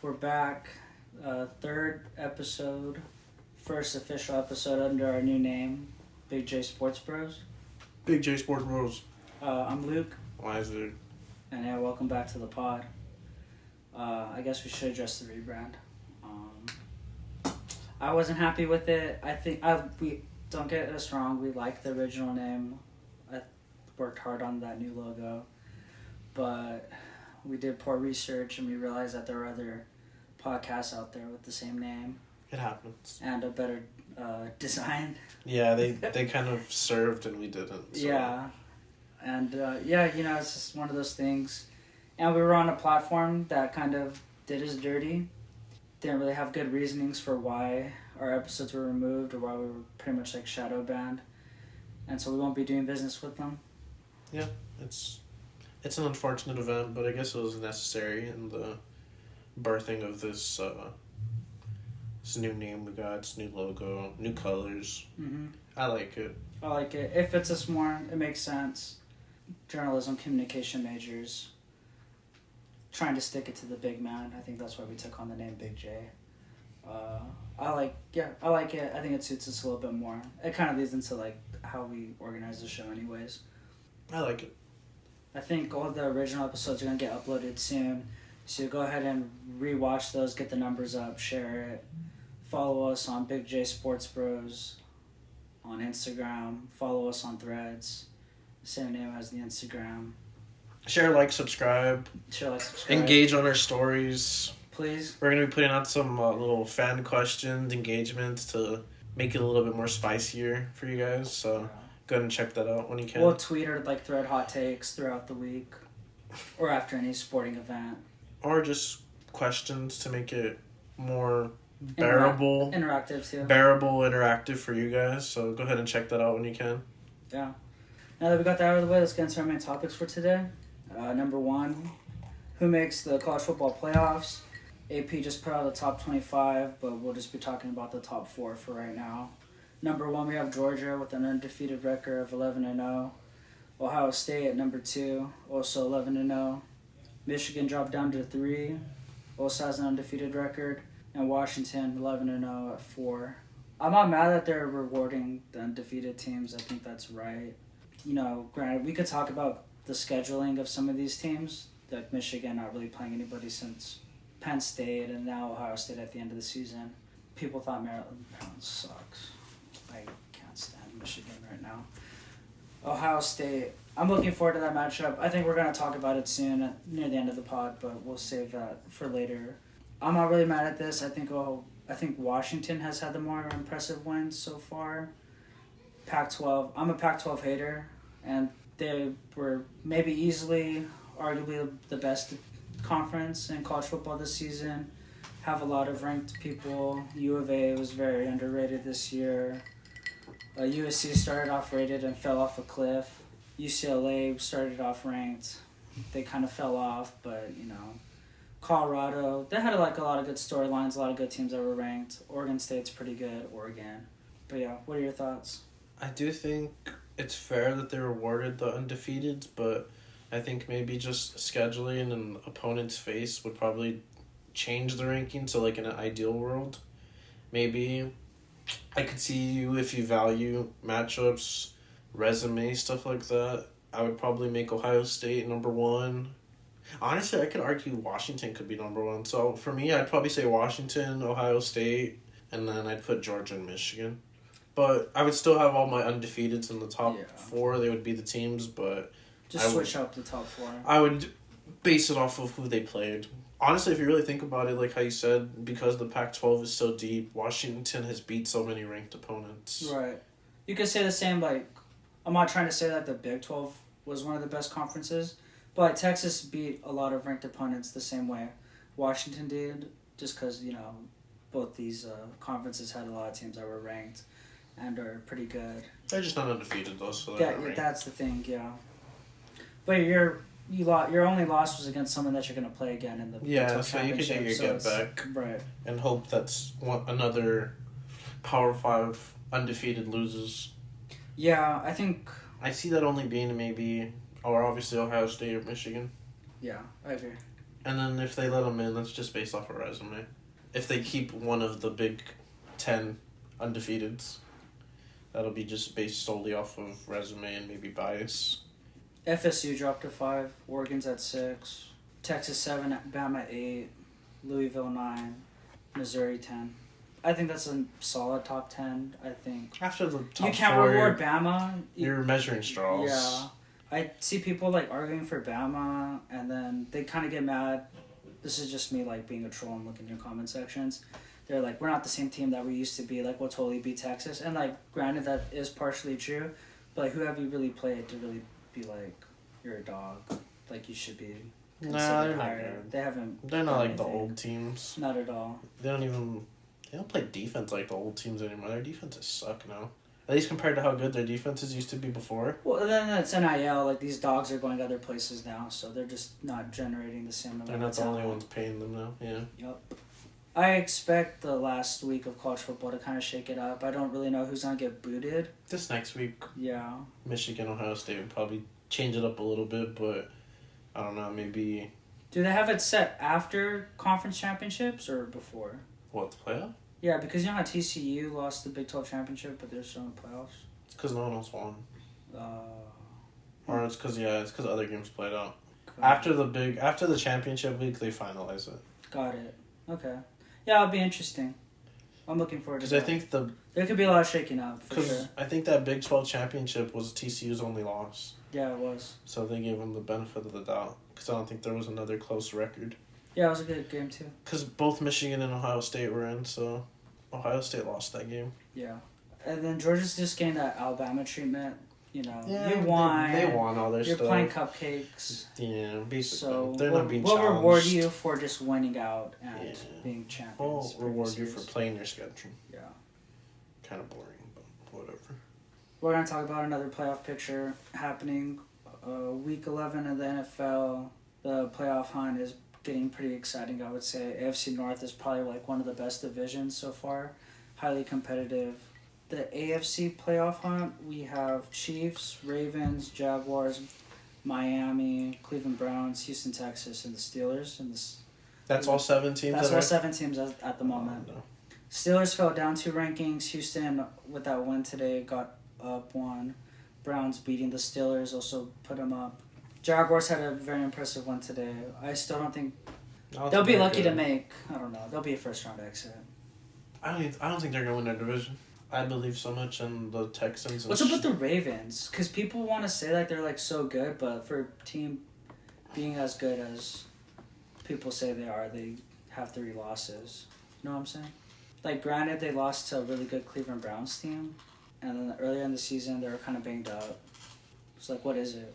We're back. Third episode, first official episode under our new name, Big J Sports Bros. Big J Sports Bros. I'm Luke. Wiser. And yeah, welcome back to the pod. I guess we should address the rebrand. I wasn't happy with it. We don't get us wrong. We like the original name. I worked hard on that new logo, but we did poor research and we realized that there are other podcasts out there with the same name. It happens. And a better design. Yeah, they kind of served and we didn't. So. Yeah. And it's just one of those things. And we were on a platform that kind of did us dirty. Didn't really have good reasonings for why our episodes were removed or why we were pretty much like shadow banned. And so we won't be doing business with them. Yeah, it's an unfortunate event, but I guess it was necessary in the birthing of this new name we got, this new logo, new colors. Mm-hmm. I like it. I like it. It fits us more. It makes sense. Journalism, communication majors. Trying to stick it to the big man. I think that's why we took on the name Big J. I like it. I think it suits us a little bit more. It kind of leads into like how we organize the show anyways. I like it. I think all the original episodes are going to get uploaded soon. So go ahead and rewatch those, get the numbers up, share it. Follow us on Big J Sports Bros on Instagram. Follow us on Threads. Same name as the Instagram. Share, like, subscribe. Engage on our stories. Please. We're going to be putting out some little fan questions, engagements to make it a little bit more spicier for you guys. So go ahead and check that out when you can. We'll tweet or thread hot takes throughout the week or after any sporting event. Or just questions to make it more bearable. Interactive too. Bearable, interactive for you guys. So go ahead and check that out when you can. Yeah. Now that we got that out of the way, let's get into our main topics for today. Number one, who makes the college football playoffs? AP just put out the top 25, but we'll just be talking about the top 4 for right now. Number 1, we have Georgia with an undefeated record of 11-0. Ohio State at number 2, also 11-0. Michigan dropped down to 3, also has an undefeated record. And Washington 11-0 at 4. I'm not mad that they're rewarding the undefeated teams. I think that's right. Granted, we could talk about the scheduling of some of these teams, like Michigan not really playing anybody since Penn State and now Ohio State at the end of the season. People thought Maryland sucks. I can't stand Michigan right now. Ohio State, I'm looking forward to that matchup. I think we're going to talk about it soon near the end of the pod, but we'll save that for later. I'm not really mad at this. I think Washington has had the more impressive wins so far. Pac-12, I'm a Pac-12 hater, and they were maybe easily, arguably the best conference in college football this season. Have a lot of ranked people. U of A was very underrated this year. USC started off rated and fell off a cliff. UCLA started off ranked. They kind of fell off, but Colorado, they had a lot of good storylines, a lot of good teams that were ranked. Oregon State's pretty good, Oregon. But yeah, what are your thoughts? I do think it's fair that they rewarded the undefeateds, but I think maybe just scheduling an opponent's face would probably change the ranking. So like in an ideal world, maybe I could see you if you value matchups, resume, stuff like that. I would probably make Ohio State number 1. Honestly, I could argue Washington could be number 1. So for me, I'd probably say Washington, Ohio State, and then I'd put Georgia and Michigan. But I would still have all my undefeateds in the top 4. They would be the teams, but just switch up the top 4. I would base it off of who they played. Honestly, if you really think about it, like how you said, because the Pac-12 is so deep, Washington has beat so many ranked opponents. Right. You could say the same, I'm not trying to say that the Big 12 was one of the best conferences, but Texas beat a lot of ranked opponents the same way Washington did, just because, both these conferences had a lot of teams that were ranked and are pretty good. They're just not undefeated, though, so that's the thing, yeah. But your only loss was against someone that you're going to play again in the so you can get your get back. Right. And hope that's another Power 5 undefeated loses. Yeah, I think... I see that only being maybe, or obviously Ohio State or Michigan. Yeah, I agree. And then if they let him in, that's just based off a resume. If they keep one of the Big 10 undefeateds, that'll be just based solely off of resume and maybe bias. FSU dropped to 5. Oregon's at 6. Texas 7. Bama 8. Louisville 9. Missouri 10. I think that's a solid top 10. I think After the top you can't 4, reward Bama. you're measuring straws. Yeah, I see people like arguing for Bama, and then they kind of get mad. This is just me like being a troll and looking in your comment sections. They're like, we're not the same team that we used to be. Like, we'll totally beat Texas. And like, granted, that is partially true, but like, who have you really played to really be like, you're a dog? Like, you should be. Nah, they're not higher. good. They haven't. They're not like anything. the old teams. Not at all. They don't play defense like the old teams anymore. Their defenses suck now. At least compared to how good their defenses used to be before. Well, then it's NIL. Like, these dogs are going other places now, so they're just not generating the same amount. They're not the only ones paying them now. Yeah. Yep. I expect the last week of college football to kind of shake it up. I don't really know who's gonna get booted. This next week, Yeah. Michigan, Ohio State would probably change it up a little bit, but I don't know, maybe. Do they have it set after conference championships or before? What, the playoff? Yeah, because you know how TCU lost the Big 12 championship, but they're still in the playoffs. It's because no one else won. Uh, Or it's because other games played out. got After the championship week, they finalize it. Got it. Okay. Yeah, it'll be interesting. I'm looking forward to Because that. I think there could be a lot of shaking up, for Because sure. I think that Big 12 championship was TCU's only loss. Yeah, it was. So they gave them the benefit of the doubt. Because I don't think there was another close record. Yeah, it was a good game, too. Because both Michigan and Ohio State were in, so Ohio State lost that game. Yeah. And then Georgia's just getting that Alabama treatment. You know, Yeah, you won. They won all their You're stuff. playing cupcakes. Yeah, basically. So They're not being we'll challenged. reward you for just winning out and Yeah. being champions. We'll for reward this you for series. playing your schedule. Yeah. Kind of boring, but whatever. We're going to talk about another playoff picture happening week 11 of the NFL. The playoff hunt is getting pretty exciting, I would say. AFC North is probably like one of the best divisions so far. Highly competitive. The AFC playoff hunt, we have Chiefs, Ravens, Jaguars, Miami, Cleveland Browns, Houston, Texas, and the Steelers. And That's all 7 teams? that's all 7 teams at the moment. Oh, no. Steelers fell down 2 rankings. Houston, with that win today, got up 1. Browns beating the Steelers also put them up. Jaguars had a very impressive one today. I still don't think they'll be lucky to make. I don't know. They'll be a first round exit. I don't think they're going to win their division. I believe so much in the Texans. And What's up with the Ravens? Because people want to say like they're like so good, but for a team being as good as people say they are, they have 3 losses. You know what I'm saying? Like, granted, they lost to a really good Cleveland Browns team, and then earlier in the season they were kind of banged up. It's like, what is it?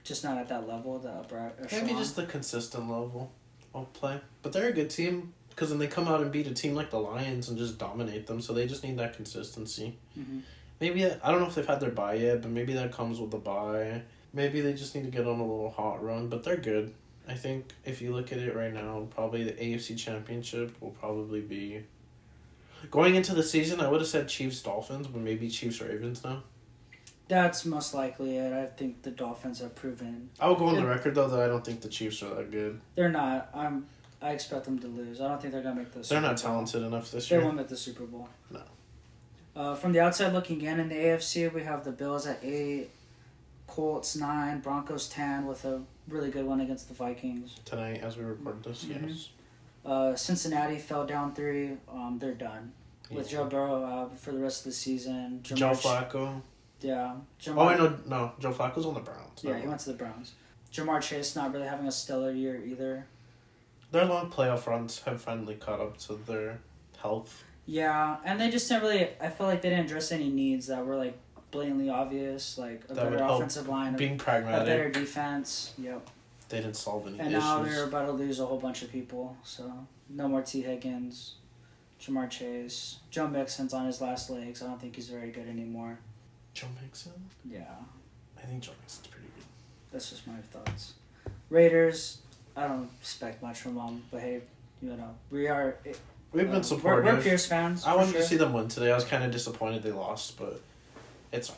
Just not at that level, the upper echelon? Maybe just the consistent level of play. But they're a good team. Because then they come out and beat a team like the Lions and just dominate them. So they just need that consistency. Mm-hmm. Maybe, I don't know if they've had their bye yet, but maybe that comes with the bye. Maybe they just need to get on a little hot run. But they're good. I think if you look at it right now, probably the AFC Championship will probably be... Going into the season, I would have said Chiefs-Dolphins, but maybe Chiefs-Ravens now. That's most likely it. I think the Dolphins have proven... I will go on the record, though, that I don't think the Chiefs are that good. They're not. I expect them to lose. I don't think they're going to make the Super They're Bowl. not talented enough this They year. won't make the Super Bowl. No. From the outside looking in the AFC, we have the Bills at 8, Colts 9, Broncos 10 with a really good one against the Vikings. Tonight, as we record this, Mhm. yes. Cincinnati fell down 3. They're done. With Joe Burrow out for the rest of the season. Joe Flacco. Yeah. Oh, I know. No, Joe Flacco's on the Browns. Yeah, he went to the Browns. Jamar Chase not really having a stellar year either. Their long playoff runs have finally caught up to their health. Yeah, and they just didn't really... I feel like they didn't address any needs that were, like, blatantly obvious. Like, a That would better help offensive line. Being A pragmatic. better defense. Yep. They didn't solve any And issues. now they're about to lose a whole bunch of people. So, no more T. Higgins. Jamar Chase. Joe Mixon's on his last legs. I don't think he's very good anymore. Joe Mixon? Yeah. I think Joe Mixon's pretty good. That's just my thoughts. Raiders... I don't expect much from them, but hey, you know, we are... We've been supportive. We're Pierce fans. I wanted to see them win today. I was kind of disappointed they lost, but it's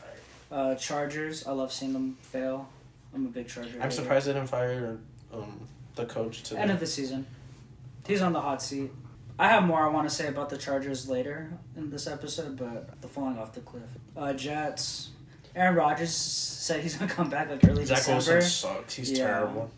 alright. Chargers, I love seeing them fail. I'm a big Charger I'm hater. surprised they didn't fire the coach today. End of the season. He's on the hot seat. I have more I want to say about the Chargers later in this episode, but the falling off the cliff. Jets. Aaron Rodgers said he's going to come back like early Zach December. Wilson sucks. He's terrible.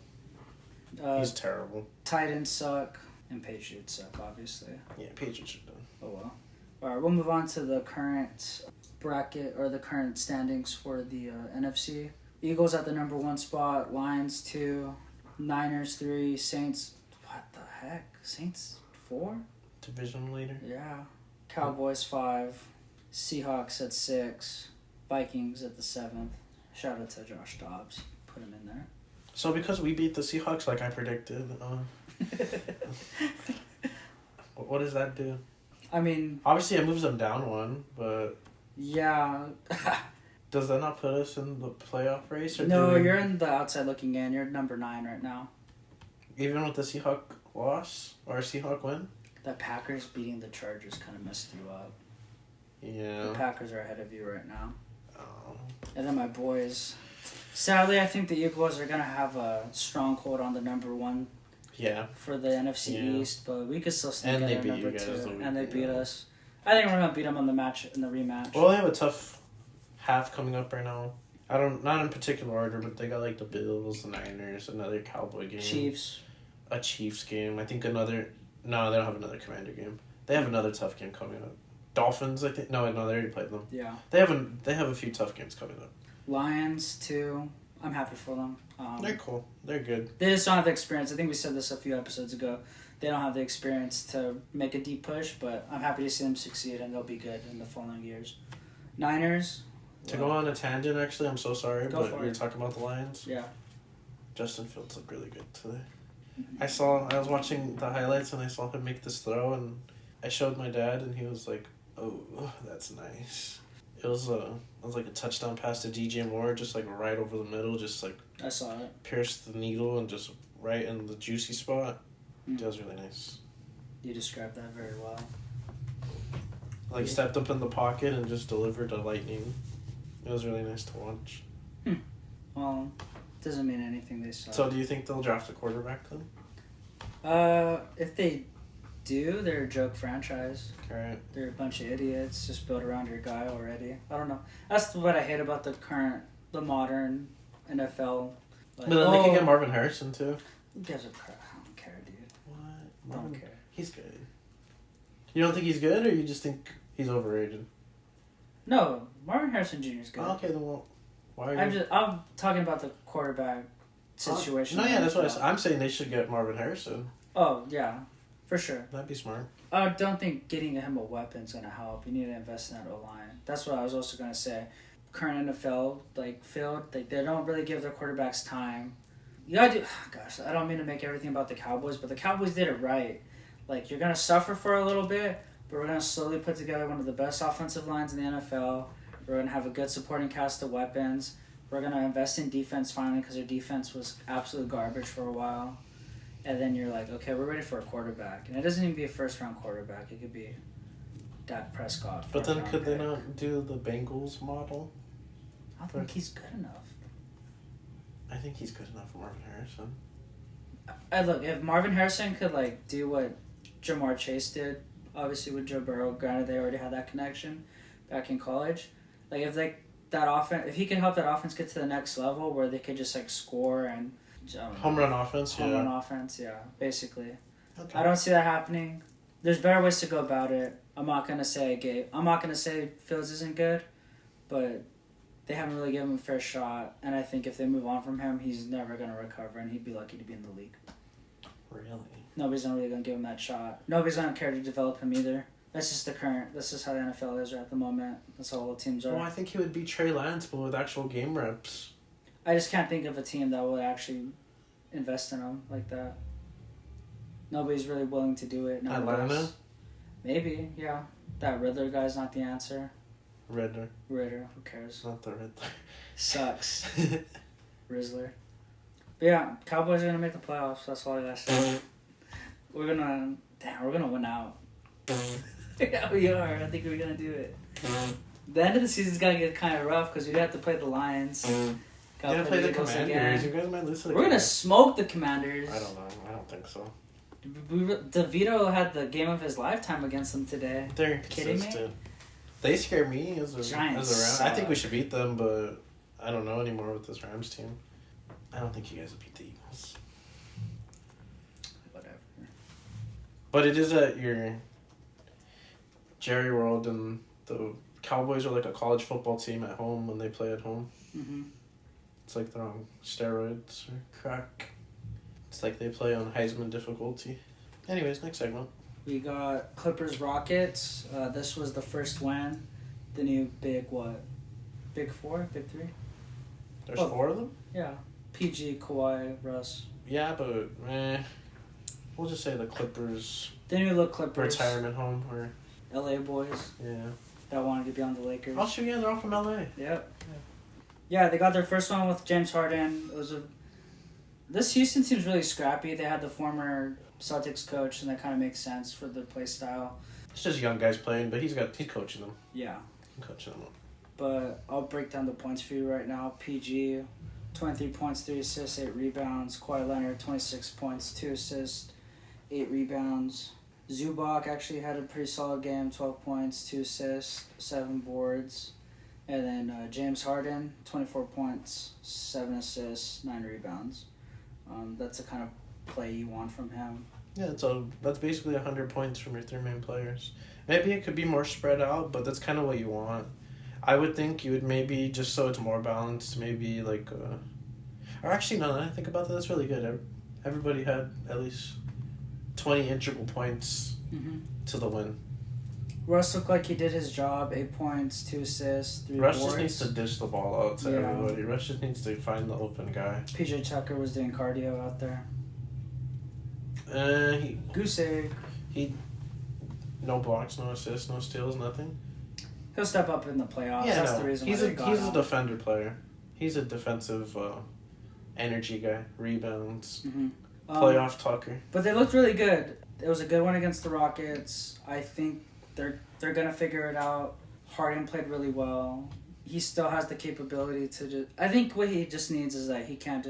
He's terrible. Titans suck. And Patriots suck, obviously. Yeah, Patriots are done. Oh, well. All right, we'll move on to the current bracket or the current standings for the NFC. Eagles at the number 1 spot. Lions 2. Niners 3. Saints. What the heck? Saints 4? Division leader? Yeah. Cowboys 5. Seahawks at 6. Vikings at the 7th. Shout out to Josh Dobbs. Put him in there. So because we beat the Seahawks like I predicted, what does that do? I mean... Obviously it moves them down 1, but... Yeah. Does that not put us in the playoff race? Or No, you're in the outside looking in. You're number 9 right now. Even with the Seahawk loss? Or Seahawk win? The Packers beating the Chargers kind of messed you up. Yeah. The Packers are ahead of you right now. Oh. And then my boys. Sadly, I think the Eagles are going to have a stronghold on the number 1 for the NFC East, but we could still sneak in number 2. And they beat us. I think we're going to beat them on the rematch. Well, they have a tough half coming up right now. Not in particular order, but they got like the Bills, the Niners, another Cowboy game. Chiefs. A Chiefs game. I think another... No, they don't have another Commander game. They have another tough game coming up. Dolphins, I think. No, they already played them. Yeah. They have a few tough games coming up. Lions, too. I'm happy for them. They're cool. They're good. They just don't have the experience. I think we said this a few episodes ago. They don't have the experience to make a deep push, but I'm happy to see them succeed, and they'll be good in the following years. Niners. To go on a tangent, actually, I'm so sorry, but for we were it. talking about the Lions. Yeah. Justin Fields looked really good today. I was watching the highlights, and I saw him make this throw, and I showed my dad, and he was like, "Oh, that's nice." It was like a touchdown pass to DJ Moore, just like right over the middle, just like I saw it. Pierced the needle and just right in the juicy spot. It was really nice. You described that very well. Like stepped up in the pocket and just delivered a lightning. It was really nice to watch. Well, doesn't mean anything they saw. So do you think they'll draft a quarterback then? If they do, they're a joke franchise. Right. They're a bunch of idiots just built around your guy already. I don't know. That's what I hate about the modern NFL. Like, But then they can get Marvin Harrison too. Who gives a crap? I don't care, dude. What? I don't care. He's good. You don't think he's good, or you just think he's overrated? No, Marvin Harrison Jr. is good. Oh, okay, then why are you... I'm talking about the quarterback situation. No, yeah, that's what I'm saying. They should get Marvin Harrison. Oh, yeah. For sure. That'd be smart. I don't think getting him a weapon's going to help. You need to invest in that O-line. That's what I was also going to say. Current NFL field, they don't really give their quarterbacks time. You gotta do... Gosh, I don't mean to make everything about the Cowboys, but the Cowboys did it right. Like, you're going to suffer for a little bit, but we're going to slowly put together one of the best offensive lines in the NFL. We're going to have a good supporting cast of weapons. We're going to invest in defense finally because their defense was absolute garbage for a while. And then you're like, okay, we're ready for a quarterback. And it doesn't even be a first-round quarterback. It could be Dak Prescott. But then could they not do the Bengals model? I don't think he's good enough. I think he's good enough for Marvin Harrison. Look, if Marvin Harrison could, do what Jamar Chase did, obviously with Joe Burrow, granted they already had that connection back in college. If he can help that offense get to the next level where they could just, score and... Home run offense, basically. Okay. I don't see that happening. There's better ways to go about it. I'm not gonna say Fields isn't good, but they haven't really given him a fair shot. And I think if they move on from him, he's never gonna recover, and he'd be lucky to be in the league. Really? Nobody's not really gonna give him that shot. Nobody's gonna care to develop him either. That's just That's just how the NFL is at the moment. That's how all the teams are. Well, I think he would be Trey Lance, but with actual game reps. I just can't think of a team that would actually invest in him like that. Nobody's really willing to do it nowadays. Atlanta? Maybe, yeah. That Riddler guy's not the answer. Ritter. Who cares? Not the Riddler. Sucks. Rizzler. But yeah, Cowboys are going to make the playoffs. That's all I got to say. We're going to win out. Yeah, we are. I think we're going to do it. The end of the season's going to get kind of rough because we have to play the Lions. Gotta play the Eagles Commanders. again. You guys might lose to the We're gonna Commanders. smoke the Commanders. I don't know. I don't think so. DeVito had the game of his lifetime against them today. They're Kidding me? inconsistent. They scare me as a Giants Ram. I think we should beat them, but I don't know anymore with this Rams team. I don't think you guys will beat the Eagles. Whatever. But it is at your Jerry World, and the Cowboys are like a college football team at home when they play at home. Mm-hmm. It's like they're on steroids or crack. It's like they play on Heisman difficulty. Anyways, next segment. We got Clippers Rockets. This was the first win. The new big what? Big four? Big three? There's 4 of them? Yeah. PG, Kawhi, Russ. Yeah, but we'll just say the Clippers The new look Clippers. retirement home, or LA boys yeah. that wanted to be on the Lakers. Oh, sure, yeah, they're all from LA. Yep. Yeah, they got their first one with James Harden. This Houston team's really scrappy. They had the former Celtics coach, and that kind of makes sense for the play style. It's just young guys playing, but he's coaching them. Yeah. He's coaching them up. But I'll break down the points for you right now. PG, 23 points, 3 assists, 8 rebounds. Kawhi Leonard, 26 points, 2 assists, 8 rebounds. Zubac actually had a pretty solid game, 12 points, 2 assists, 7 boards. And then James Harden, 24 points, 7 assists, 9 rebounds. That's the kind of play you want from him. Yeah, so that's basically 100 points from your 3 main players. Maybe it could be more spread out, but that's kind of what you want. I would think you would maybe, just so it's more balanced, maybe like... or actually, no, I think about that, that's really good. Everybody had at least 20 integral points to the win. Russ looked like he did his job. 8 points, 2 assists, 3 Russ boards. just needs to dish the ball out to Yeah. everybody. Russ just needs to find the open guy. PJ Tucker was doing cardio out there. He Goose egg. no blocks, no assists, no steals, nothing. He'll step up in the playoffs. Yeah, That's no. the reason He's why they got a him. defender player. He's a defensive energy guy. Rebounds. Mm-hmm. Playoff Tucker. But they looked really good. It was a good one against the Rockets. I think they're gonna figure it out. Harden played really well. He still has the capability to just. I think what he just needs is that he can't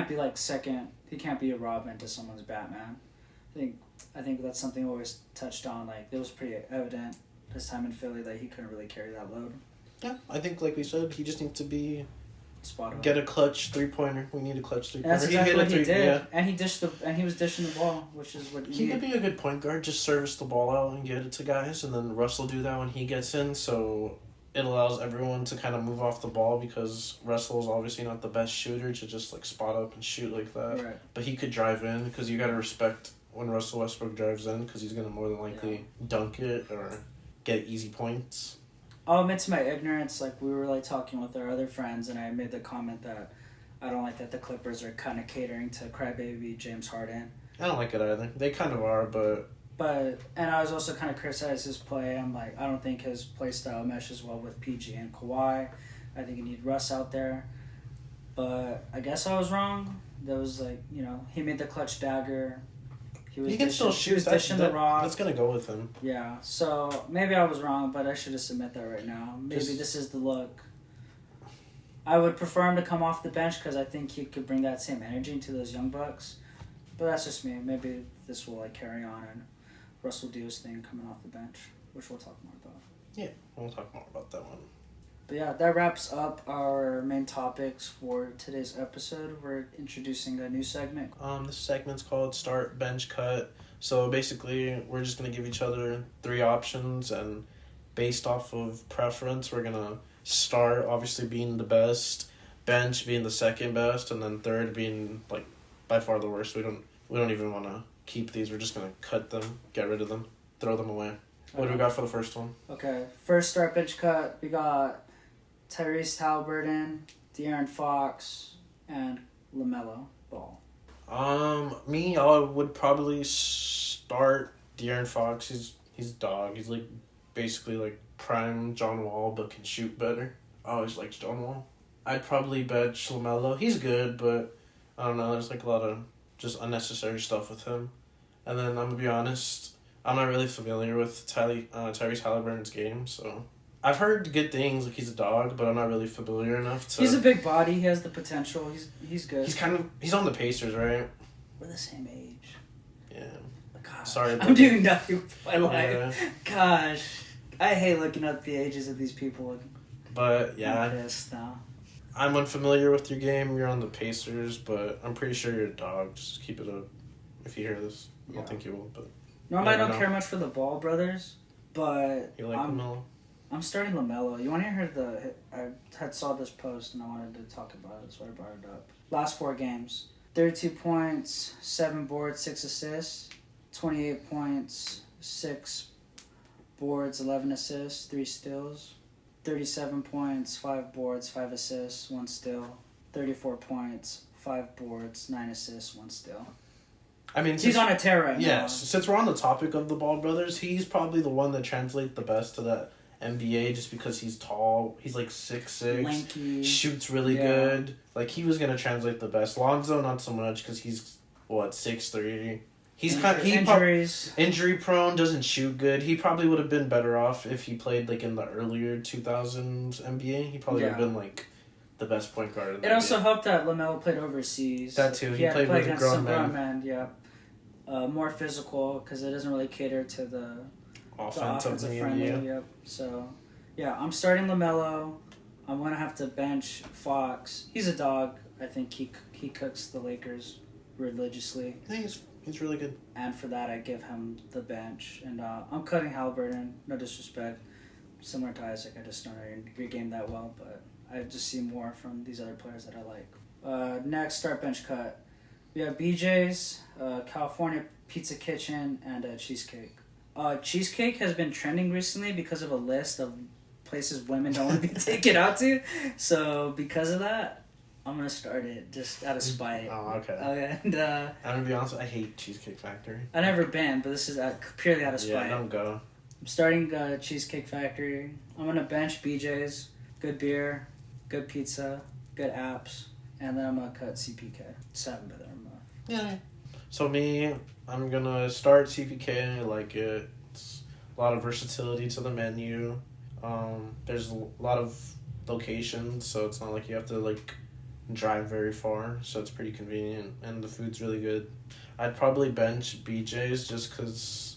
be like second. He can't be a Robin to someone's Batman. I think that's something we always touched on. Like it was pretty evident this time in Philly that he couldn't really carry that load. Yeah, I think like we said, he just needs to be Spot on. get a clutch 3-pointer. We need a clutch 3-pointer. And that's exactly what he did. Yeah. And he was dishing the ball, which is what He could be a good point guard, just service the ball out and get it to guys, and then Russ will do that when he gets in, so it allows everyone to kind of move off the ball because Russell's obviously not the best shooter to just like spot up and shoot like that. Right. But he could drive in because you got to respect when Russell Westbrook drives in because he's going to more than likely dunk it or get easy points. I'll admit to my ignorance, like we were like talking with our other friends, and I made the comment that I don't like that the Clippers are kind of catering to crybaby James Harden. I don't like it either. They kind of are, but and I was also kind of criticized his play. I'm like, I don't think his play style meshes well with PG and Kawhi. I think you need Russ out there. But I guess I was wrong. There was like, he made the clutch dagger. He can still shoot. He was dishing the rock. That's going to go with him. Yeah, so maybe I was wrong, but I should just admit that right now. Maybe Just- this is the look. I would prefer him to come off the bench because I think he could bring that same energy to those young bucks. But that's just me. Maybe this will like carry on and Russ will do his thing coming off the bench, which we'll talk more about. Yeah, we'll talk more about that one. But yeah, that wraps up our main topics for today's episode. We're introducing a new segment. This segment's called Start, Bench, Cut. So basically, we're just going to give each other 3 options, and based off of preference, we're going to start obviously being the best, bench being the second best, and then third being like by far the worst. We don't even want to keep these. We're just going to cut them, get rid of them, throw them away. What do we got for the first one? Okay, first start bench cut. We got Tyrese Halliburton, De'Aaron Fox, and LaMelo Ball. Me, I would probably start De'Aaron Fox. He's dog. He's like basically like prime John Wall, but can shoot better. I always liked John Wall. I'd probably bench LaMelo. He's good, but I don't know. There's like a lot of just unnecessary stuff with him. And then I'm gonna be honest, I'm not really familiar with Tyrese Halliburton's game, so I've heard good things. Like he's a dog, but I'm not really familiar enough to. He's a big body. He has the potential. He's good. He's on the Pacers, right? We're the same age. Yeah. Gosh, Sorry, I'm doing nothing with my life. Yeah. Gosh, I hate looking up the ages of these people. But yeah, I'm pissed now. I'm unfamiliar with your game. You're on the Pacers, but I'm pretty sure you're a dog. Just keep it up. If you hear this, I don't think you will. But normally I don't care much for the Ball brothers, but you like LaMelo. I'm starting LaMelo. You want to hear I had saw this post and I wanted to talk about it, so I brought it up. Last 4 games: 32 points, 7 boards, 6 assists. 28 points, 6 boards, 11 assists, 3 steals. 37 points, 5 boards, 5 assists, 1 steal. 34 points, 5 boards, 9 assists, 1 steal. I mean, he's on a tear right now. Yes, since we're on the topic of the Ball brothers, he's probably the one that translates the best to that NBA just because he's tall. He's like 6'6", lanky, shoots really good. Like he was gonna translate the best. Lonzo not so much because he's 6'3". He's injuries. Injury prone, doesn't shoot good. He probably would have been better off if he played like in the earlier 2000s NBA. He probably would have been like the best point guard in the NBA. Also helped that LaMelo played overseas. That too. He played with against grown some men. Yeah. More physical because it doesn't really cater to the offensive friendly. Yep. So, yeah, I'm starting LaMelo. I'm gonna have to bench Fox. He's a dog. I think he cooks the Lakers religiously. I think he's really good. And for that, I give him the bench. And I'm cutting Halliburton. No disrespect. Similar to Isaac, I just don't regame that well. But I just see more from these other players that I like. Next, start bench cut. We have BJ's, California Pizza Kitchen, and Cheesecake. Cheesecake has been trending recently because of a list of places women don't want to be taken out to. So because of that, I'm going to start it just out of spite. Oh, okay. And, I'm going to be honest, I hate Cheesecake Factory. I've never been, but this is purely out of spite. Yeah, don't go. I'm starting Cheesecake Factory. I'm going to bench BJ's. Good beer, good pizza, good apps. And then I'm going to cut CPK. 7 of them. Yeah. So me, I'm going to start CPK. I like it. It's a lot of versatility to the menu. There's a lot of locations, so it's not like you have to drive very far, so it's pretty convenient, and the food's really good. I'd probably bench BJ's just because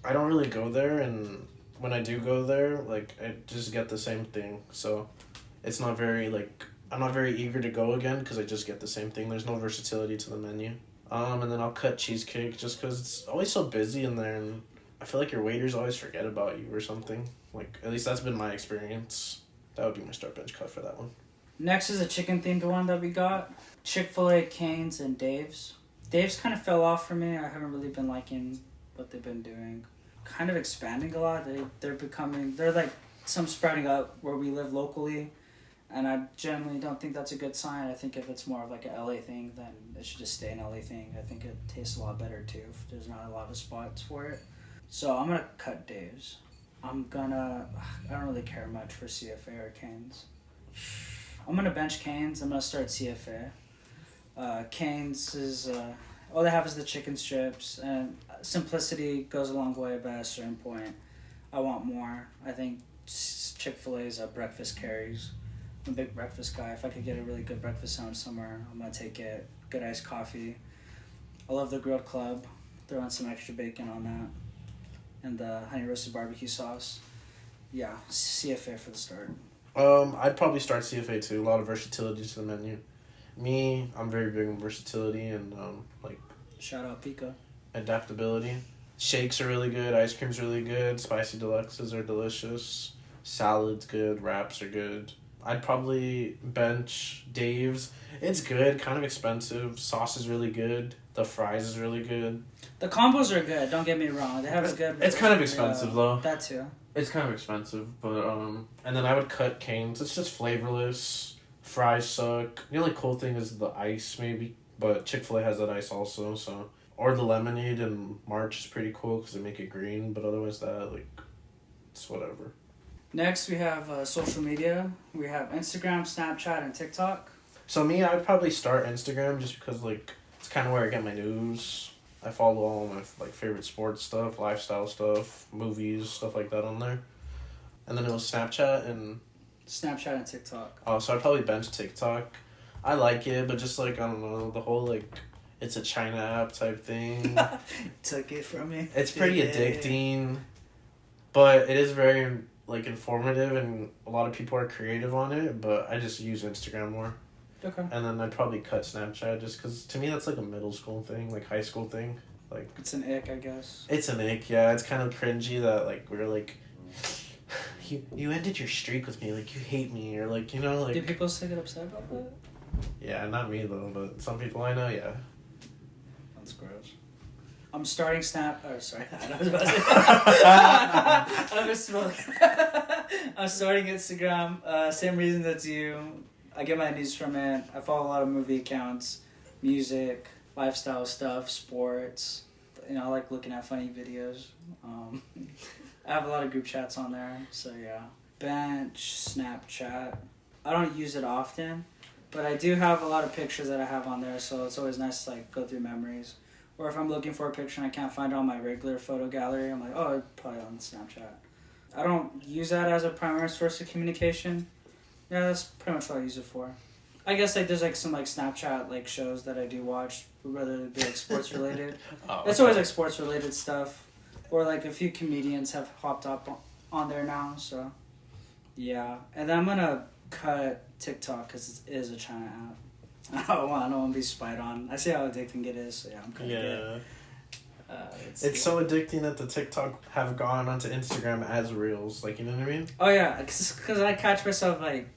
I don't really go there, and when I do go there, I just get the same thing, so it's not very, I'm not very eager to go again because I just get the same thing. There's no versatility to the menu. And then I'll cut Cheesecake just because it's always so busy in there, and I feel like your waiters always forget about you or something. At least that's been my experience. That would be my start bench cut for that one. Next is a chicken-themed one that we got. Chick-fil-A, Cane's, and Dave's. Dave's kind of fell off for me. I haven't really been liking what they've been doing. Kind of expanding a lot. They're some sprouting up where we live locally. And I generally don't think that's a good sign. I think if it's more of an LA thing, then it should just stay an LA thing. I think it tastes a lot better too if there's not a lot of spots for it. So I'm going to cut Dave's. I don't really care much for CFA or Cane's. I'm going to bench Cane's. I'm going to start CFA. Cane's is, all they have is the chicken strips, and simplicity goes a long way, but at a certain point, I want more. I think Chick-fil-A's breakfast carries. I'm a big breakfast guy. If I could get a really good breakfast sandwich somewhere, I'm going to take it. Good iced coffee. I love the grilled club. Throw in some extra bacon on that. And the honey roasted barbecue sauce. Yeah, CFA for the start. I'd probably start CFA too. A lot of versatility to the menu. Me, I'm very big on versatility and shout out Pika. Adaptability. Shakes are really good. Ice cream's really good. Spicy deluxes are delicious. Salad's good. Wraps are good. I'd probably bench Dave's. It's good, kind of expensive. Sauce is really good. The fries is really good. The combos are good, don't get me wrong. They have a good... It's kind of expensive, though. That too. It's kind of expensive, but, and then I would cut Cane's. It's just flavorless. Fries suck. The only cool thing is the ice, maybe. But Chick-fil-A has that ice also, so... Or the lemonade in March is pretty cool because they make it green, but otherwise that, it's whatever. Next, we have social media. We have Instagram, Snapchat, and TikTok. So me, I'd probably start Instagram just because, it's kind of where I get my news. I follow all my, favorite sports stuff, lifestyle stuff, movies, stuff like that on there. and then it was Snapchat and... Snapchat and TikTok. Oh, so I'd probably bench TikTok. I like it, but just, like, I don't know, the whole, like, it's a China app type thing. Took it from me. It's pretty addicting, but it is very, like, informative, and a lot of people are creative on it, but I just use Instagram more. Okay. And then I'd probably cut Snapchat just because, to me, that's, like, a middle school thing, like, high school thing. Like, it's an ick, I guess. It's an ick, yeah. It's kind of cringy that, like, we're like... You ended your streak with me, like, you hate me, or, like, you know, like... Do people still get upset about that? Yeah, not me, though, but some people I know, yeah. That's gross. I'm starting Snap... Oh, sorry. I was about to say... I was smoking. I'm starting Instagram. Same reason that's you. I get my news from it. I follow a lot of movie accounts, music, lifestyle stuff, sports. You know, I like looking at funny videos. I have a lot of group chats on there, so yeah. Bench, Snapchat. I don't use it often, but I do have a lot of pictures that I have on there, so it's always nice to like go through memories. Or if I'm looking for a picture and I can't find it on my regular photo gallery, I'm like, oh, it's probably on Snapchat. I don't use that as a primary source of communication. Yeah, that's pretty much what I use it for. I guess like there's like some like Snapchat like shows that I do watch, whether it be like sports related. It's always like sports related stuff. Or like a few comedians have hopped up on there now, so yeah. And then I'm gonna cut TikTok because it is a China app. I don't want to be spied on. I see how addicting it is, so yeah, I'm cutting it. It's so addicting that the TikTok have gone onto Instagram as reels, like, you know what I mean? Oh yeah, because I catch myself like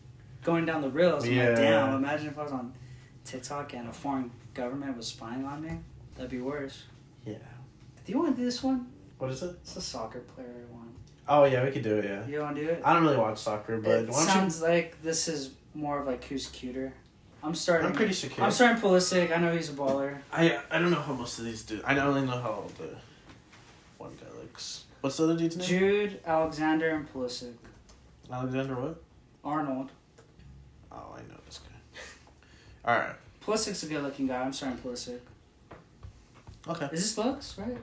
going down the reels. I'm like, damn, imagine if I was on TikTok and a foreign government was spying on me. That'd be worse. Yeah. Do you want to do this one? What is it? It's a soccer player one. Oh, yeah, we could do it, yeah. You want to do it? I don't really watch soccer, but... It sounds like this is more of like who's cuter. I'm pretty secure. I'm starting Pulisic. I know he's a baller. I don't know how most of these do. I only know how the one guy looks. What's the other dude's name? Jude, Alexander, and Pulisic. Alexander what? Arnold. Oh, I know this guy. Alright. Pulisic's a good looking guy. I'm starting Pulisic. Okay. Is this looks, right?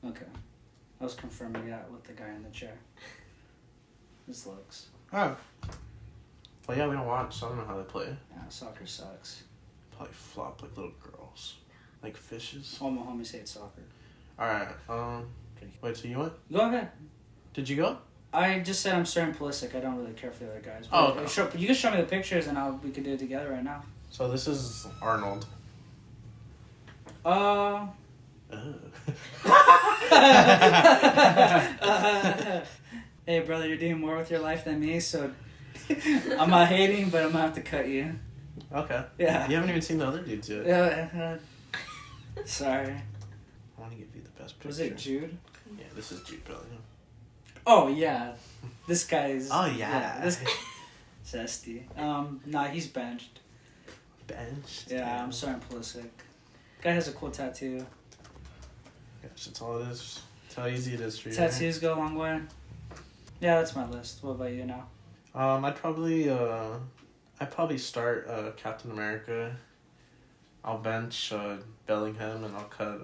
Okay. I was confirming that with the guy in the chair. This looks. Oh. Well, yeah, we don't watch, so I don't know how they play. Yeah, soccer sucks. Probably flop like little girls. Like fishes. All my homies hate soccer. Alright, wait, so you went? Go ahead. Did you go? I just said I'm starting Pulisic. I don't really care for the other guys. Oh, okay. You can show me the pictures and we could do it together right now. So this is Arnold. Hey, brother, you're doing more with your life than me, so I'm not hating, but I'm gonna have to cut you. Okay. Yeah. You haven't even seen the other dudes yet. Yeah. Sorry. I want to give you the best picture. Was it Jude? Yeah, this is Jude Bellingham. Oh, yeah. This guy's... Oh, yeah. This zesty. Nah, he's benched. Benched? Yeah, I'm starting Pulisic. Guy has a cool tattoo. Gosh, that's all it is. That's how easy it is for you. Tattoos go a long way. Yeah, that's my list. What about you now? I'd probably start Captain America. I'll bench Bellingham and I'll cut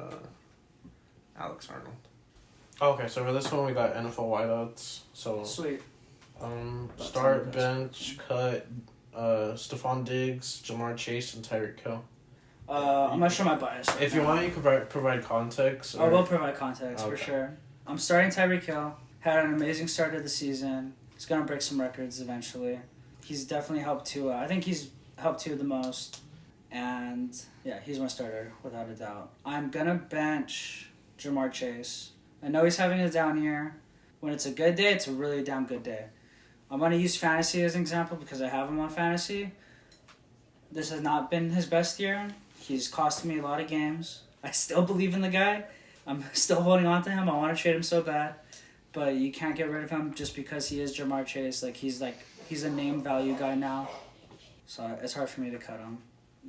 Alex Arnold. Okay, so for this one we got NFL wideouts. So sweet. Start, bench, cut Stephon Diggs, Jamar Chase, and Tyreek Hill. I'm not sure my bias. If you want, you can provide context. I will provide context for sure. I'm starting Tyreek Hill. Had an amazing start of the season. He's gonna break some records eventually. He's definitely helped Tua. I think he's helped Tua the most. And yeah, he's my starter without a doubt. I'm gonna bench Jamar Chase. I know he's having a down year. When it's a good day, it's a really damn good day. I'm gonna use fantasy as an example because I have him on fantasy. This has not been his best year. He's costed me a lot of games. I still believe in the guy. I'm still holding on to him. I want to trade him so bad. But you can't get rid of him just because he is Jamar Chase. He's a name value guy now. So it's hard for me to cut him.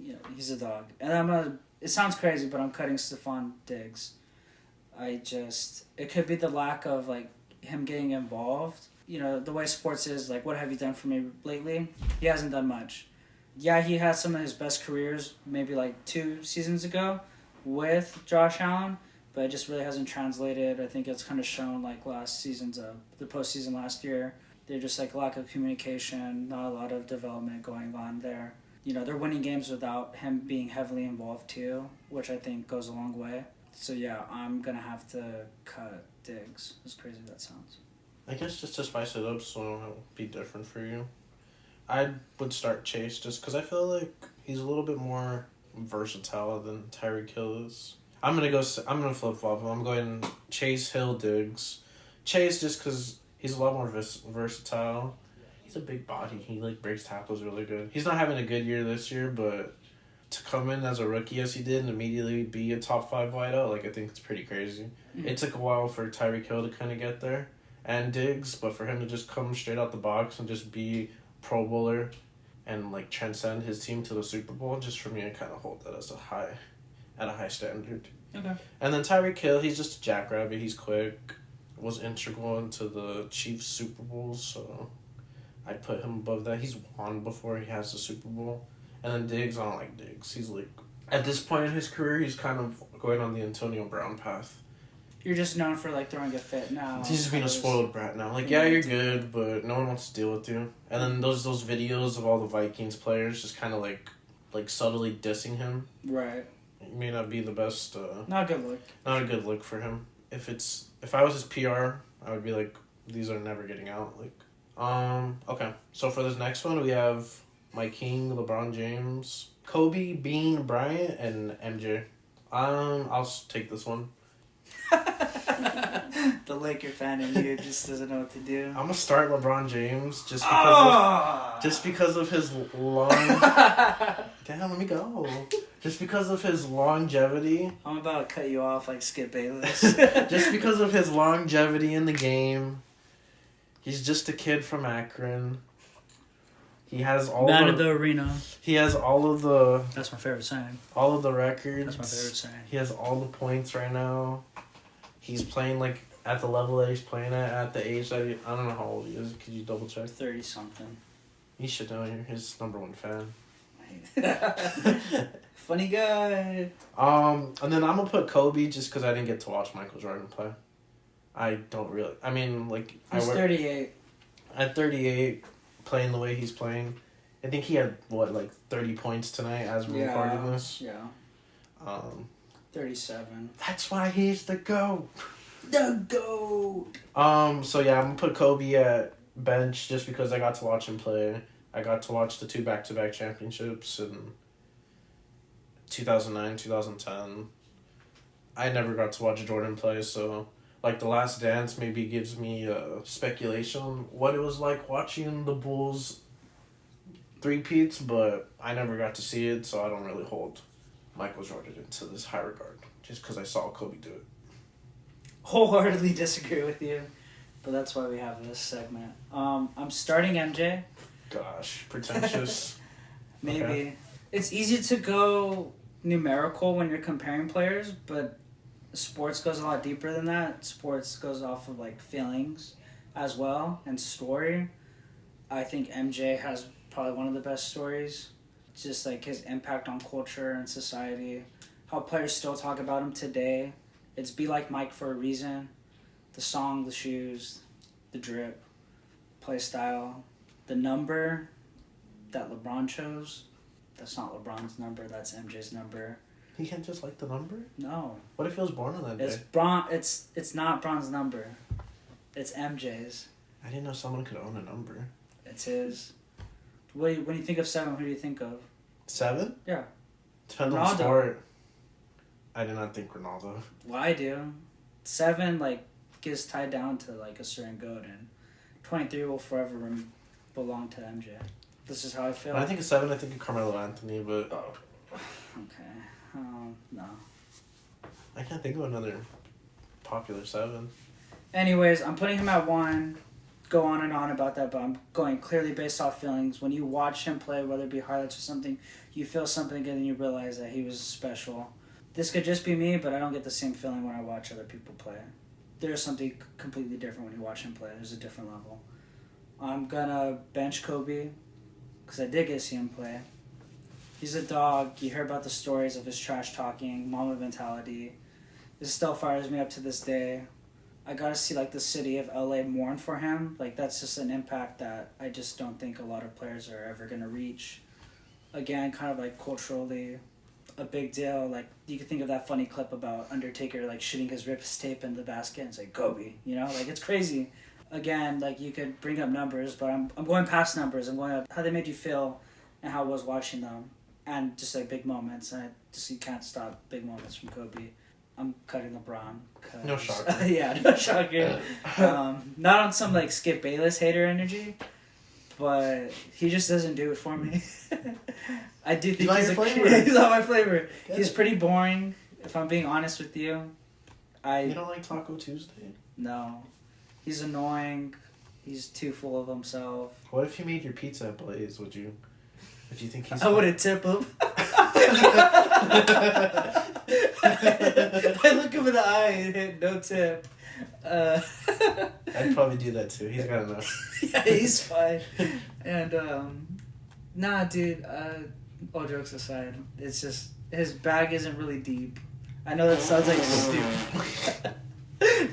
You know, he's a dog. And it sounds crazy, but I'm cutting Stephon Diggs. It could be the lack of him getting involved. You know, the way sports is, what have you done for me lately? He hasn't done much. Yeah, he had some of his best careers maybe 2 seasons ago with Josh Allen, but it just really hasn't translated. I think it's kind of shown last season's the postseason last year. They're just like lack of communication, not a lot of development going on there. You know, they're winning games without him being heavily involved too, which I think goes a long way. So yeah, I'm gonna have to cut Diggs. As crazy as that sounds. I guess just to spice it up so it'll be different for you, I would start Chase just because I feel like he's a little bit more versatile than Tyreek Hill is. I'm gonna flip flop. I'm going Chase, Hill, Diggs. Chase just because he's a lot more versatile. He's a big body. He like breaks tackles really good. He's not having a good year this year, but to come in as a rookie as he did and immediately be a top 5 wideout, like I think it's pretty crazy. Mm-hmm. It took a while for Tyreek Hill to kind of get there and Diggs, but for him to just come straight out the box and just be Pro Bowler and like transcend his team to the Super Bowl, just for me, I kind of hold that as at a high standard. Okay. And then Tyreek Hill, he's just a jackrabbit. He's quick. Was integral into the Chiefs Super Bowls, so I'd put him above that. He's won before he has the Super Bowl. And then Diggs, I don't like Diggs. He's like, at this point in his career, he's kind of going on the Antonio Brown path. You're just known for like throwing a fit now. He's just being a spoiled brat now. Like, yeah, you're good, but no one wants to deal with you. And then those videos of all the Vikings players just kind of like subtly dissing him. Right. It may not be the best. Not a good look. Not a good look for him. If I was his PR, I would be like, these are never getting out. Like, okay. So for this next one, we have my king, LeBron James, Kobe, Bean, Bryant, and MJ. I'll take this one. The Laker fan in you just doesn't know what to do. I'm gonna start LeBron James just because of his long. Damn, let me go. Just because of his longevity. I'm about to cut you off like Skip Bayless. Just because of his longevity in the game. He's just a kid from Akron. He has all Man of the arena. He has all of the. That's my favorite saying. All of the records. That's my favorite saying. He has all the points right now. He's playing like at the level that he's playing at the age that I don't know how old he is. Could you double check? 30 something. You should know. You're his #1 fan. Funny guy. And then I'm gonna put Kobe just because I didn't get to watch Michael Jordan play. I don't really. I mean, like he's 38. At 38, playing the way he's playing, I think he had 30 points tonight as we're recording this. Yeah. 37. That's why he's the GOAT. The GOAT. So yeah, I'm gonna put Kobe at bench just because I got to watch him play. I got to watch the 2 back-to-back championships in 2009, 2010. I never got to watch Jordan play, so like The Last Dance maybe gives me speculation on what it was like watching the Bulls three-peats, but I never got to see it, so I don't really hold Michael Jordan into this high regard just because I saw Kobe do it. Wholeheartedly disagree with you, but that's why we have this segment. I'm starting MJ. Gosh, pretentious. Maybe. Okay. It's easy to go numerical when you're comparing players, but sports goes a lot deeper than that. Sports goes off of like feelings as well and story. I think MJ has probably one of the best stories. Just like his impact on culture and society. How players still talk about him today. It's Be Like Mike for a reason. The song, the shoes, the drip, play style. The number that LeBron chose, that's not LeBron's number, that's MJ's number. He can't just like the number? No. What if he was born on that day? It's not Bron's number. It's MJ's. I didn't know someone could own a number. It's his. When you think of 7, who do you think of? 7? Yeah. Depends on the sport. I did not think Ronaldo. Well, I do. 7 gets tied down to a certain goat, and 23 will forever belong to MJ. This is how I feel. When I think of 7, I think of Carmelo Anthony, but okay. No. I can't think of another popular 7. Anyways, I'm putting him at 1. Go on and on about that, but I'm going clearly based off feelings. When you watch him play, whether it be highlights or something, you feel something and you realize that he was special. This could just be me, but I don't get the same feeling when I watch other people play. There's something completely different when you watch him play. There's a different level. I'm gonna bench Kobe, because I did get to see him play. He's a dog. You hear about the stories of his trash talking, mama mentality. This still fires me up to this day. I gotta see like the city of LA mourn for him. Like that's just an impact that I just don't think a lot of players are ever gonna reach. Again, kind of like culturally, a big deal. Like you could think of that funny clip about Undertaker like shooting his wrist tape in the basket and say Kobe. You know, like it's crazy. Again, like you could bring up numbers, but I'm going past numbers. I'm going up how they made you feel, and how I was watching them, and just like big moments. And you can't stop big moments from Kobe. I'm cutting LeBron. No shocker. Yeah, no shocker. Not on some like Skip Bayless hater energy, but he just doesn't do it for me. I do think he's not my flavor. Good. He's pretty boring, if I'm being honest with you. You don't like Taco Tuesday? No. He's annoying. He's too full of himself. What if you made your pizza at Blaze? Would you think he's... I wouldn't tip him. I look him in the eye and hit no tip. I'd probably do that too. He's got enough. Yeah, he's fine. And nah, dude. All jokes aside, it's just his bag isn't really deep. I know that sounds like stupid.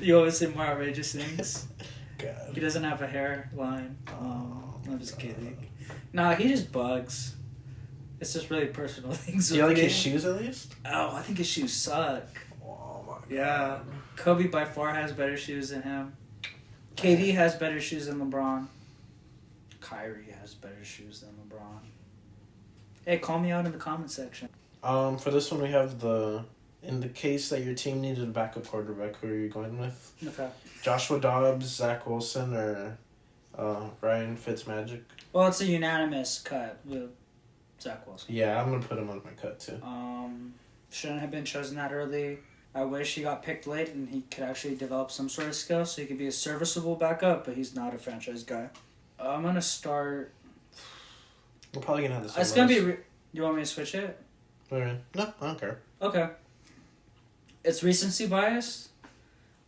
You always say more outrageous things. God. He doesn't have a hairline. I'm just kidding. Nah, he just bugs. It's just really personal things. Do you like his shoes at least? Oh, I think his shoes suck. Oh my God. Yeah. Kobe by far has better shoes than him. KD has better shoes than LeBron. Kyrie has better shoes than LeBron. Hey, call me out in the comment section. For this one we have in the case that your team needed a backup quarterback, who are you going with? Okay. Joshua Dobbs, Zach Wilson, or Ryan Fitzmagic? Well, it's a unanimous cut with Zach Wilson. Yeah, I'm going to put him on my cut too. Shouldn't have been chosen that early. I wish he got picked late and he could actually develop some sort of skill so he could be a serviceable backup, but he's not a franchise guy. I'm going to start... We're probably going to have the same It's going to be... You want me to switch it? Okay. No, I don't care. Okay. It's recency bias.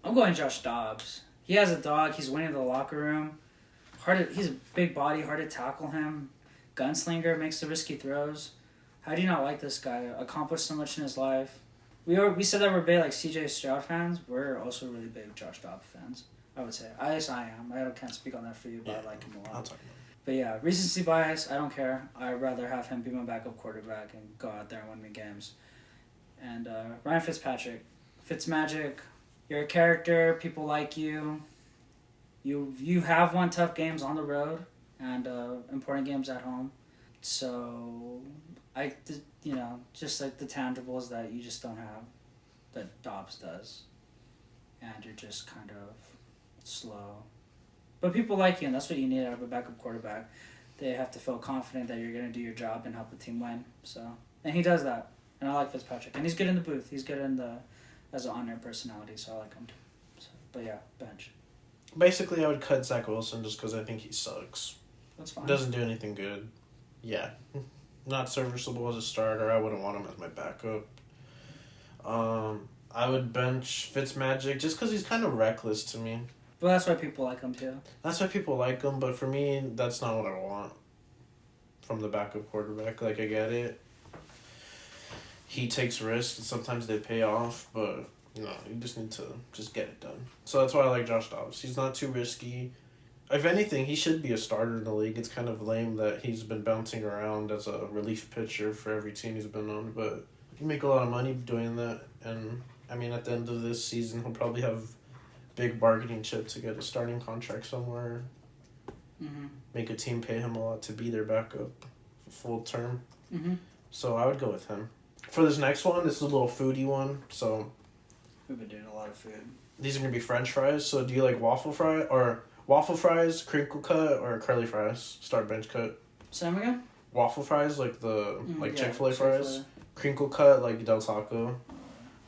I'm going Josh Dobbs. He has a dog. He's winning the locker room. He's a big body, hard to tackle him. Gunslinger, makes the risky throws. How do you not like this guy? Accomplished so much in his life. We said that we're big like CJ Stroud fans. We're also really big Josh Dobbs fans, I would say. At least I am. I can't speak on that for you, but I like him a lot. I'll talk about it. But yeah, recency bias, I don't care. I'd rather have him be my backup quarterback and go out there and win me games. And Ryan Fitzpatrick. Fitzmagic, you're a character. People like you. You have won tough games on the road and important games at home. So, just like the tangibles that you just don't have, that Dobbs does. And you're just kind of slow. But people like you, and that's what you need out of a backup quarterback. They have to feel confident that you're going to do your job and help the team win. So, and he does that. And I like Fitzpatrick. And he's good in the booth. He's good as an on-air personality, so I like him. So, but yeah, bench. Basically, I would cut Zach Wilson just because I think he sucks. That's fine. Doesn't do anything good. Yeah. Not serviceable as a starter. I wouldn't want him as my backup. I would bench Fitzmagic just because he's kind of reckless to me. Well, that's why people like him, too. That's why people like him, but for me, that's not what I want from the backup quarterback. Like, I get it. He takes risks, and sometimes they pay off, but, you just need to just get it done. So that's why I like Josh Dobbs. He's not too risky. If anything, he should be a starter in the league. It's kind of lame that he's been bouncing around as a relief pitcher for every team he's been on, but you make a lot of money doing that, and, at the end of this season, he'll probably have big bargaining chip to get a starting contract somewhere. Mm-hmm. Make a team pay him a lot to be their backup full term. Mm-hmm. So I would go with him. For this next one, this is a little foodie one. So we've been doing a lot of food. These are gonna be French fries. So do you like waffle fries, crinkle cut, or curly fries? Start bench cut. Say them again. Waffle fries like Chick-fil-A fries. Crinkle cut like Del Taco.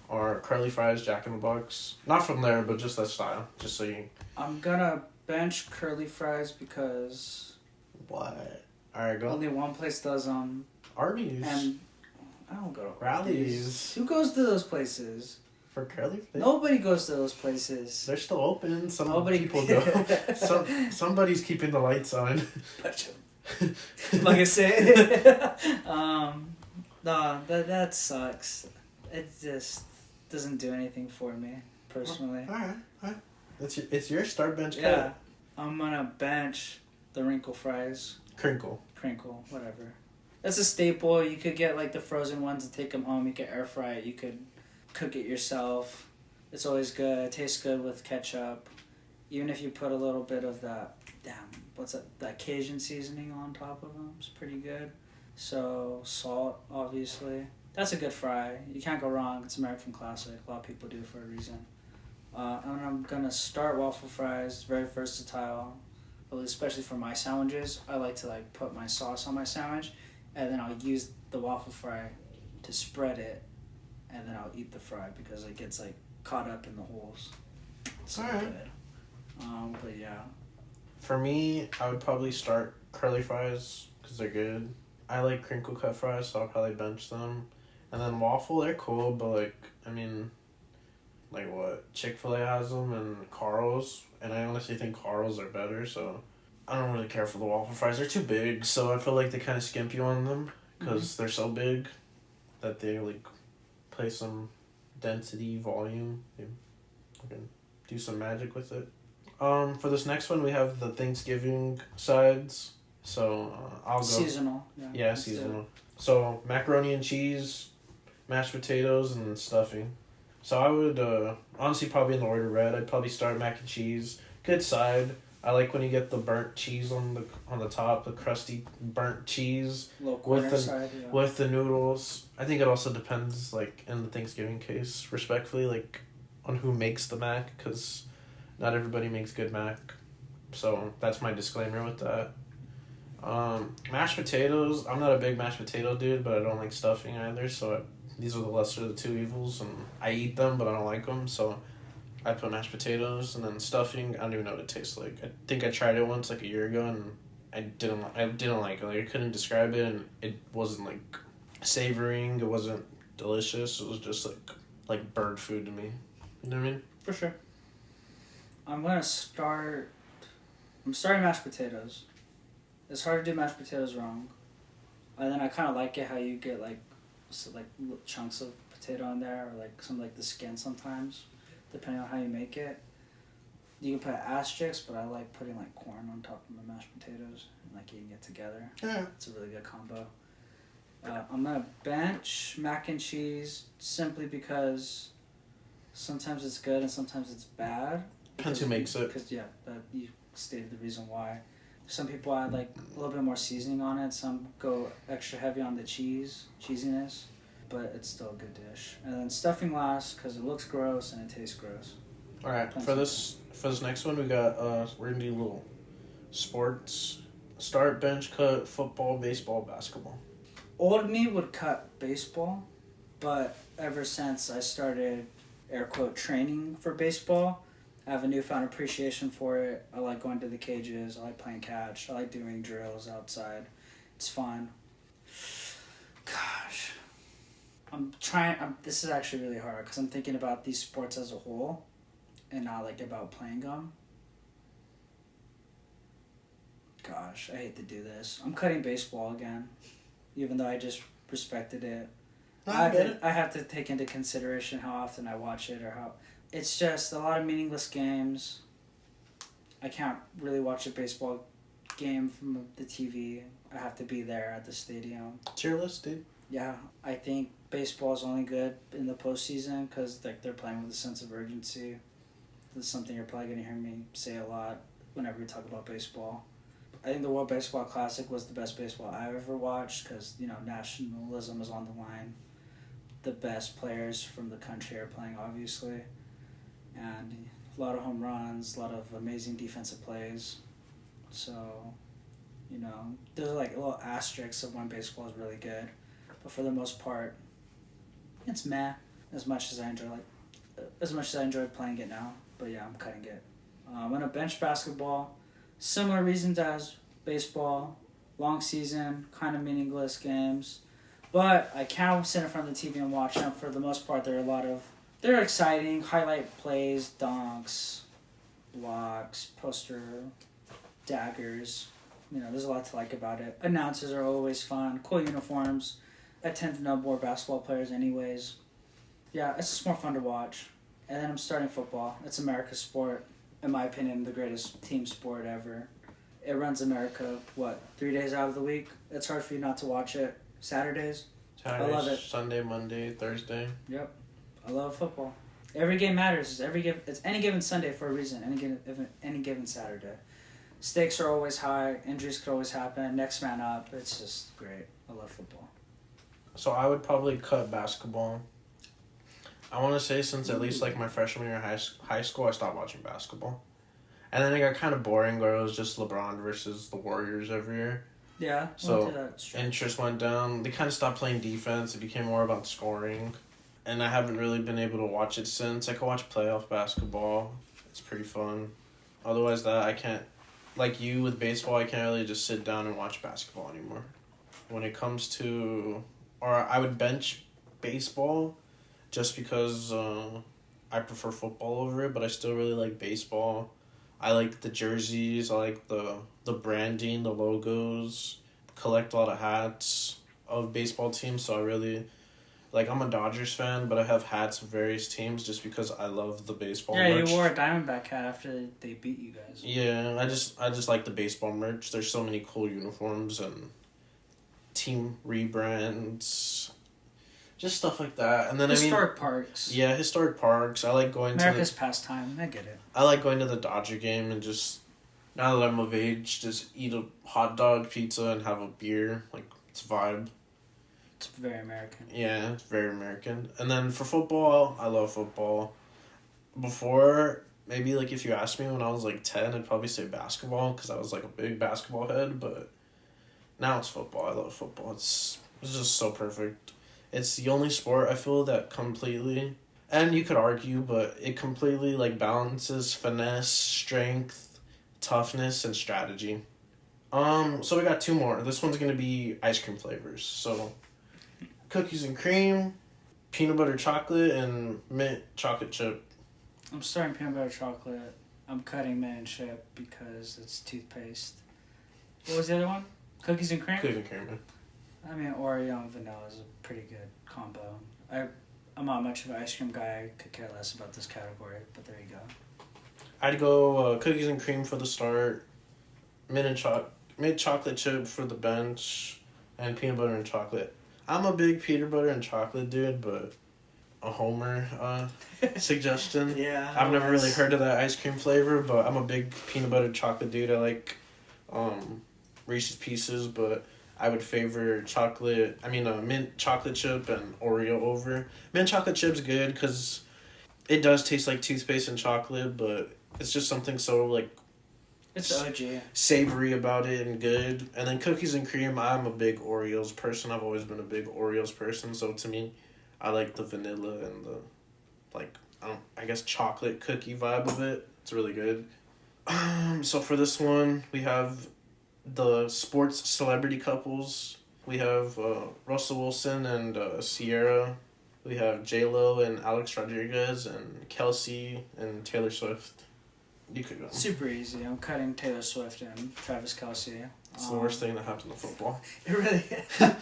Or curly fries, Jack in the Box. Not from there, but just that style. Just so you... I'm gonna bench curly fries because... What? Alright, go. Only one place does them. Arby's. And I don't go to Rallies. Who goes to those places? For curly fries? Nobody goes to those places. They're still open. People go. Somebody's keeping the lights on. Like I said. No, that sucks. It just... doesn't do anything for me personally. Alright. It's your start bench cut. Yeah. I'm gonna bench the wrinkle fries. Crinkle, Whatever. That's a staple. You could get like the frozen ones and take them home. You could air fry it. You could cook it yourself. It's always good. It tastes good with ketchup. Even if you put a little bit of that, that Cajun seasoning on top of them, it's pretty good. So salt, obviously. That's a good fry. You can't go wrong. It's American classic. A lot of people do it for a reason. And I'm gonna start waffle fries. It's very versatile, especially for my sandwiches. I like to like put my sauce on my sandwich, and then I'll use the waffle fry to spread it, and then I'll eat the fry because it gets like caught up in the holes. It's so good. But yeah. For me, I would probably start curly fries because they're good. I like crinkle cut fries, so I'll probably bench them. And then waffle, they're cool, but like, I mean, like what? Chick-fil-A has them and Carl's, and I honestly think Carl's are better, so I don't really care for the waffle fries. They're too big, so I feel like they kind of skimp you on them because they're so big that they like play some density, volume. They can do some magic with it. For this next one, we have the Thanksgiving sides. So I'll go seasonal. Yeah, seasonal. So macaroni and cheese, mashed potatoes, and then stuffing. So I would honestly probably in the order red. I'd probably start mac and cheese. Good side. I like when you get the burnt cheese on the top, the crusty burnt cheese with the side, with the noodles. I think it also depends, like in the Thanksgiving case, respectfully, like on who makes the mac, because not everybody makes good mac. So that's my disclaimer with that. Mashed potatoes. I'm not a big mashed potato dude, but I don't like stuffing either. So these are the lesser of the two evils, and I eat them, but I don't like them. So I put mashed potatoes, and then stuffing. I don't even know what it tastes like. I think I tried it once like a year ago, and I didn't like it. Like I couldn't describe it, and it wasn't like savoring. It wasn't delicious. It was just like bird food to me. You know what I mean? For sure. I'm starting mashed potatoes. It's hard to do mashed potatoes wrong. And then I kind of like it how you get like chunks of potato in there, or like some like the skin sometimes, depending on how you make it. You can put asterisks, but I like putting like corn on top of my mashed potatoes and like eating it together. Yeah. It's a really good combo. I'm gonna bench mac and cheese simply because sometimes it's good and sometimes it's bad. Depends who makes it. Because you stated the reason why. Some people add like a little bit more seasoning on it. Some go extra heavy on the cheesiness, but it's still a good dish. And then stuffing last because it looks gross and it tastes gross. All right, for this next one, we got we're gonna do little sports. Start, bench, cut, football, baseball, basketball. Old me would cut baseball, but ever since I started air quote training for baseball, I have a newfound appreciation for it. I like going to the cages. I like playing catch. I like doing drills outside. It's fun. Gosh. This is actually really hard because I'm thinking about these sports as a whole and not like about playing them. Gosh, I hate to do this. I'm cutting baseball again, even though I just respected it. I have to take into consideration how often I watch it or how... It's just a lot of meaningless games. I can't really watch a baseball game from the TV. I have to be there at the stadium. It's your list, dude. Yeah, I think baseball is only good in the postseason because they're playing with a sense of urgency. This is something you're probably going to hear me say a lot whenever we talk about baseball. I think the World Baseball Classic was the best baseball I've ever watched because, nationalism is on the line. The best players from the country are playing, obviously. And a lot of home runs, a lot of amazing defensive plays. So, there's like a little asterisk of when baseball is really good. But for the most part, it's meh as much as I enjoy playing it now. But yeah, I'm cutting it. I'm going to bench basketball. Similar reasons as baseball. Long season, kind of meaningless games. But I can sit in front of the TV and watch them. For the most part, they're exciting. Highlight plays, dunks, blocks, poster, daggers. There's a lot to like about it. Announcers are always fun. Cool uniforms. I tend to know more basketball players anyways. Yeah, it's just more fun to watch. And then I'm starting football. It's America's sport. in my opinion, the greatest team sport ever. It runs America, 3 days out of the week? It's hard for you not to watch it. Saturdays? Saturday, I love it. Sunday, Monday, Thursday. Yep. I love football. Every game matters. It's any given Sunday for a reason. Any given Saturday. Stakes are always high. Injuries could always happen. Next man up. It's just great. I love football. So I would probably cut basketball. I want to say since at least like my freshman year of high school, I stopped watching basketball. And then it got kind of boring where it was just LeBron versus the Warriors every year. Yeah. So interest went down. They kind of stopped playing defense. It became more about scoring. And I haven't really been able to watch it since. I could watch playoff basketball. It's pretty fun. Otherwise that I can't, like you with baseball, I can't really just sit down and watch basketball anymore. When it comes to, or I would bench baseball just because I prefer football over it, but I still really like baseball. I like the jerseys. I like the branding, the logos. Collect a lot of hats of baseball teams, so I really... Like, I'm a Dodgers fan, but I have hats of various teams just because I love the baseball merch. You wore a Diamondback hat after they beat you guys. Yeah, I just like the baseball merch. There's so many cool uniforms and team rebrands. Just stuff like that. And then historic parks. Yeah, historic parks. I like going America's pastime. I get it. I like going to the Dodger game and just, now that I'm of age, just eat a hot dog, pizza, and have a beer. Like, it's a vibe. It's very American. Yeah, it's very American. And then for football, I love football. Before, maybe like if you asked me when I was like 10, I'd probably say basketball because I was like a big basketball head. But now it's football. I love football. It's just so perfect. It's the only sport I feel that completely, and you could argue, but it completely like balances finesse, strength, toughness, and strategy. So we got two more. This one's gonna be ice cream flavors. So cookies and cream, peanut butter chocolate, and mint chocolate chip. I'm starting peanut butter chocolate. I'm cutting mint and chip because it's toothpaste. What was the other one? Cookies and cream? Cookies and cream, man. I mean, Oreo and vanilla is a pretty good combo. I'm not much of an ice cream guy. I could care less about this category, but there you go. I'd go cookies and cream for the start, mint chocolate chip for the bench, and peanut butter and chocolate. I'm a big peanut butter and chocolate dude, but a homer suggestion. Yeah. I've never really heard of that ice cream flavor, but I'm a big peanut butter chocolate dude. I like Reese's Pieces, but I would favor mint chocolate chip and Oreo over. Mint chocolate chip's good because it does taste like toothpaste and chocolate, but it's just something so like it's OG. Savory about it and good. And then cookies and cream, I'm a big Oreos person. I've always been a big Oreos person, so to me, I like the vanilla and the, like, I guess chocolate cookie vibe of it. It's really good. So for this one, we have the sports celebrity couples. We have Russell Wilson and Sierra. We have J-Lo and Alex Rodriguez and Kelsey and Taylor Swift. You could go. Super easy. I'm cutting Taylor Swift and Travis Kelce. It's the worst thing that happened to football. It really is.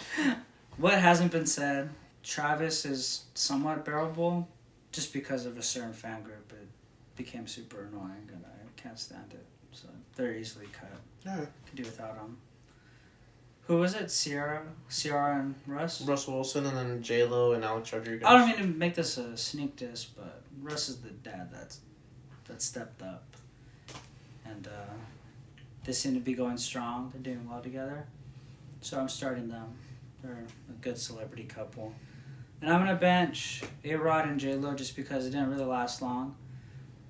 What hasn't been said, Travis is somewhat bearable just because of a certain fan group. It became super annoying and I can't stand it. So they're easily cut. Yeah. Could do without them. Who was it? Sierra and Russ? Russell Wilson and then J-Lo and Alex Rodriguez. I don't mean to make this a sneak diss, but Russ is the dad that stepped up. And they seem to be going strong. They're doing well together. So I'm starting them. They're a good celebrity couple. And I'm going to bench A-Rod and J-Lo just because it didn't really last long.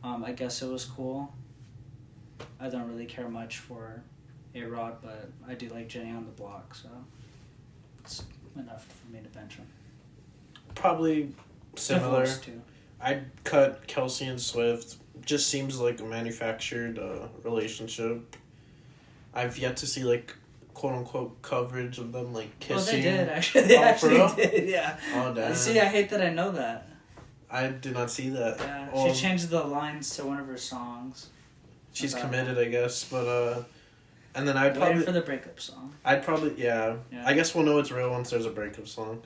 I guess it was cool. I don't really care much for A-Rod, but I do like Jenny on the block, so it's enough for me to bench him. Probably similar. Too. I'd cut Kelsey and Swift. Just seems like a manufactured relationship. I've yet to see like quote unquote coverage of them like kissing. Well, they did actually. They actually for real? did, yeah. Oh damn. See, I hate that I know that. I did not see that. Yeah, she changed the lines to one of her songs. She's committed, I guess, but and then I'd probably waiting for the breakup song. I'd probably yeah. I guess we'll know it's real once there's a breakup song.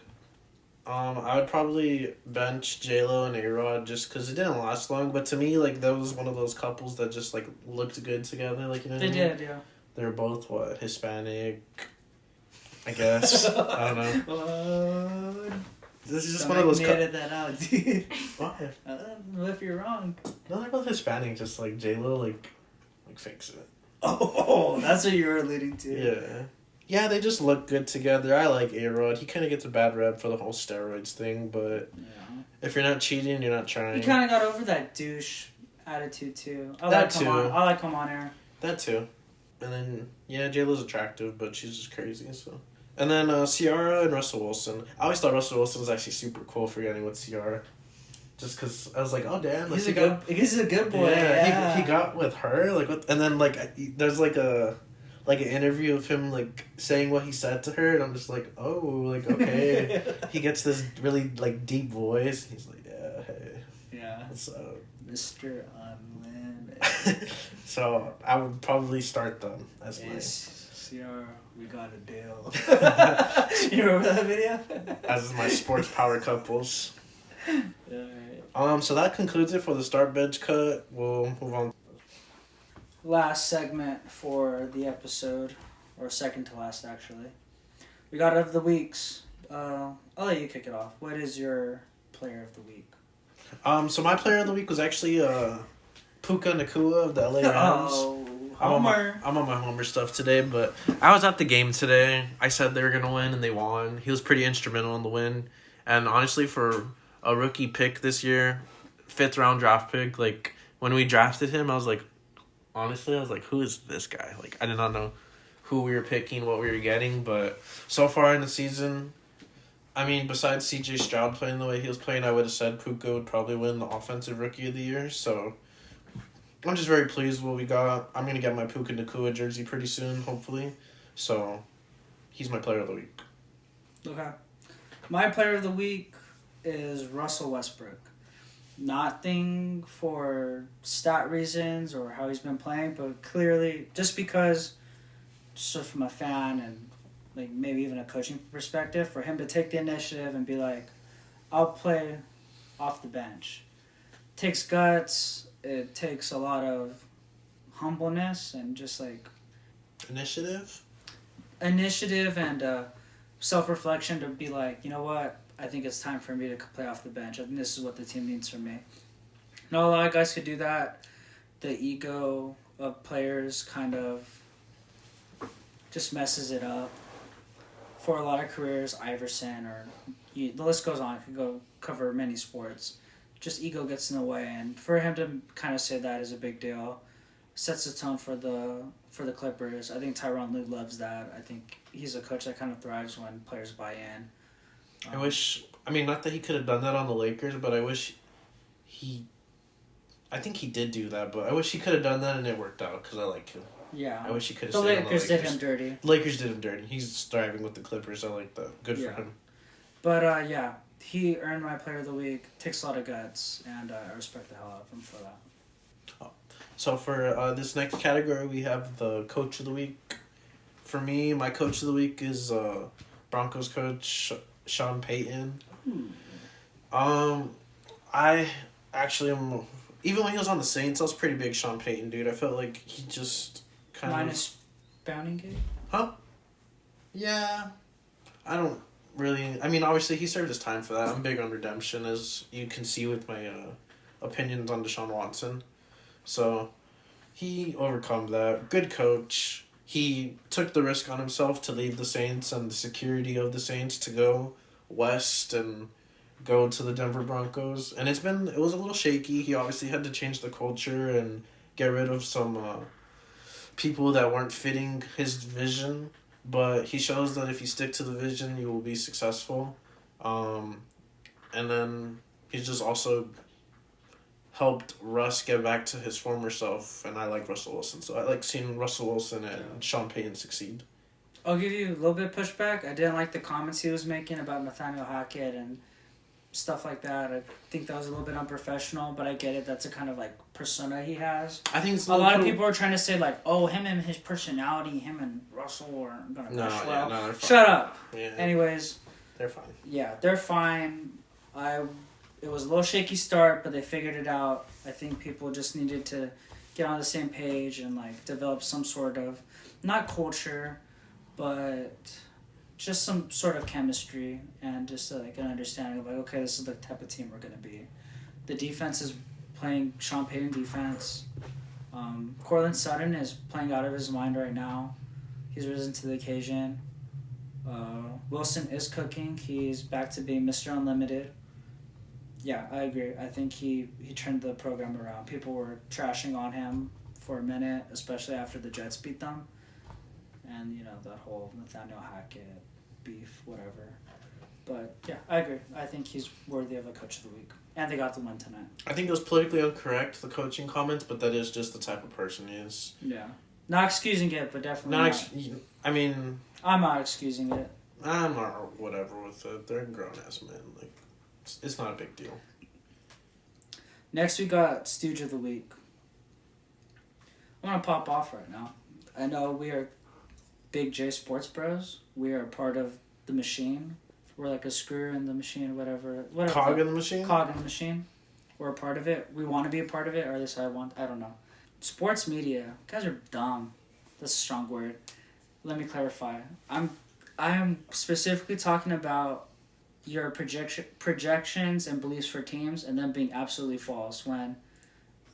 I would probably bench J-Lo and A-Rod just because it didn't last long. But to me, like, that was one of those couples that just, like, looked good together. Like, you know what I mean? Did, yeah. They're both, Hispanic, I guess. I don't know. This is just one of those... edit that out, dude. What? If you're wrong. No, they're both Hispanic, just, like, J-Lo, like fakes it. Oh, that's what you were alluding to. Yeah. Yeah, they just look good together. I like A-Rod. He kind of gets a bad rep for the whole steroids thing, but if you're not cheating, you're not trying. He kind of got over that douche attitude, too. I like him on air. That, too. And then, yeah, J-Lo's attractive, but she's just crazy, so. And then Ciara and Russell Wilson. I always thought Russell Wilson was actually super cool for getting with Ciara. Just because I was like, oh, damn. Like, he's a good boy. Yeah. He got with her. And then, there's, an interview of him, saying what he said to her, and I'm just like, oh, okay. He gets this really, deep voice. He's like, yeah, hey. Yeah. What's up? Mr. Unlimited. So, I would probably start them as Ciara, we got a deal. You remember that video? As my sports power couples. Alright. So that concludes it for the start bench cut. We'll move on. Last segment for the episode, or second to last, actually. We got of the weeks. I'll let you kick it off. What is your player of the week? So my player of the week was actually Puka Nacua of the LA Rams. Oh, Homer. I'm on my Homer stuff today, but I was at the game today. I said they were going to win, and they won. He was pretty instrumental in the win. And honestly, for a rookie pick this year, 5th round draft pick, when we drafted him, I was like, who is this guy? I did not know who we were picking, what we were getting, but so far in the season, I mean, besides CJ Stroud playing the way he was playing, I would have said Puka would probably win the Offensive Rookie of the Year, so I'm just very pleased with what we got. I'm going to get my Puka Nacua jersey pretty soon, hopefully, so he's my player of the week. Okay. My player of the week is Russell Westbrook. Nothing for stat reasons or how he's been playing, but clearly just because, just from a fan and maybe even a coaching perspective, for him to take the initiative and be like, I'll play off the bench. It takes guts. It takes a lot of humbleness and just Initiative and self-reflection to be like, you know what? I think it's time for me to play off the bench. I think this is what the team needs from me. Not a lot of guys could do that. The ego of players kind of just messes it up. For a lot of careers, Iverson the list goes on. It could go cover many sports. Just ego gets in the way, and for him to kind of say that is a big deal. Sets the tone for the Clippers. I think Tyronn Lue loves that. I think he's a coach that kind of thrives when players buy in. Not that he could have done that on the Lakers, but I think he did do that, but I wish he could have done that and it worked out because I like him. Yeah. I wish he could have The Lakers did him dirty. Lakers did him dirty. He's thriving with the Clippers. I like that. Good for him. But, he earned my player of the week. Takes a lot of guts, and I respect the hell out of him for that. Oh. So for this next category, we have the coach of the week. For me, my coach of the week is Broncos coach Sean Payton. I actually am. Even when he was on the Saints, I was pretty big Sean Payton dude. I felt like he just kind of minus Bounty Gate. Huh? Yeah, I don't really. Obviously he served his time for that. I'm big on redemption, as you can see with my opinions on Deshaun Watson. So he overcome that. Good coach. He took the risk on himself to leave the Saints and the security of the Saints to go west and go to the Denver Broncos. And it was a little shaky. He obviously had to change the culture and get rid of some people that weren't fitting his vision. But he shows that if you stick to the vision, you will be successful. And then he's just also helped Russ get back to his former self, and I like Russell Wilson. So I like seeing Russell Wilson and Sean Payton succeed. I'll give you a little bit of pushback. I didn't like the comments he was making about Nathaniel Hackett and stuff like that. I think that was a little bit unprofessional, but I get it. That's a kind of persona he has. I think it's a lot of people are trying to say him and his personality, him and Russell are gonna mesh well. No, shut up. Yeah. Anyways, They're fine. Yeah, they're fine. It was a little shaky start, but they figured it out. I think people just needed to get on the same page and like develop some sort of, not culture, but just some sort of chemistry and just like an understanding of like, okay, this is the type of team we're gonna be. The defense is playing Sean Payton defense. Cortland Sutton is playing out of his mind right now. He's risen to the occasion. Wilson is cooking. He's back to being Mr. Unlimited. Yeah, I agree. I think he turned the program around. People were trashing on him for a minute, especially after the Jets beat them. And, that whole Nathaniel Hackett beef, whatever. But, yeah, I agree. I think he's worthy of a Coach of the Week. And they got the win tonight. I think it was politically incorrect, the coaching comments, but that is just the type of person he is. Yeah. Not excusing it, but definitely I'm not excusing it. I'm not whatever with it. They're grown-ass men. Like, it's not a big deal. Next, we got Stooge of the Week. I'm going to pop off right now. I know we are big J Sports Bros. We are part of the machine. We're like a screw in the machine or whatever. Cog in the machine? Cog in the machine. We're a part of it. We want to be a part of it, or at least I don't know. Sports media. You guys are dumb. That's a strong word. Let me clarify. I am specifically talking about your projections and beliefs for teams and them being absolutely false when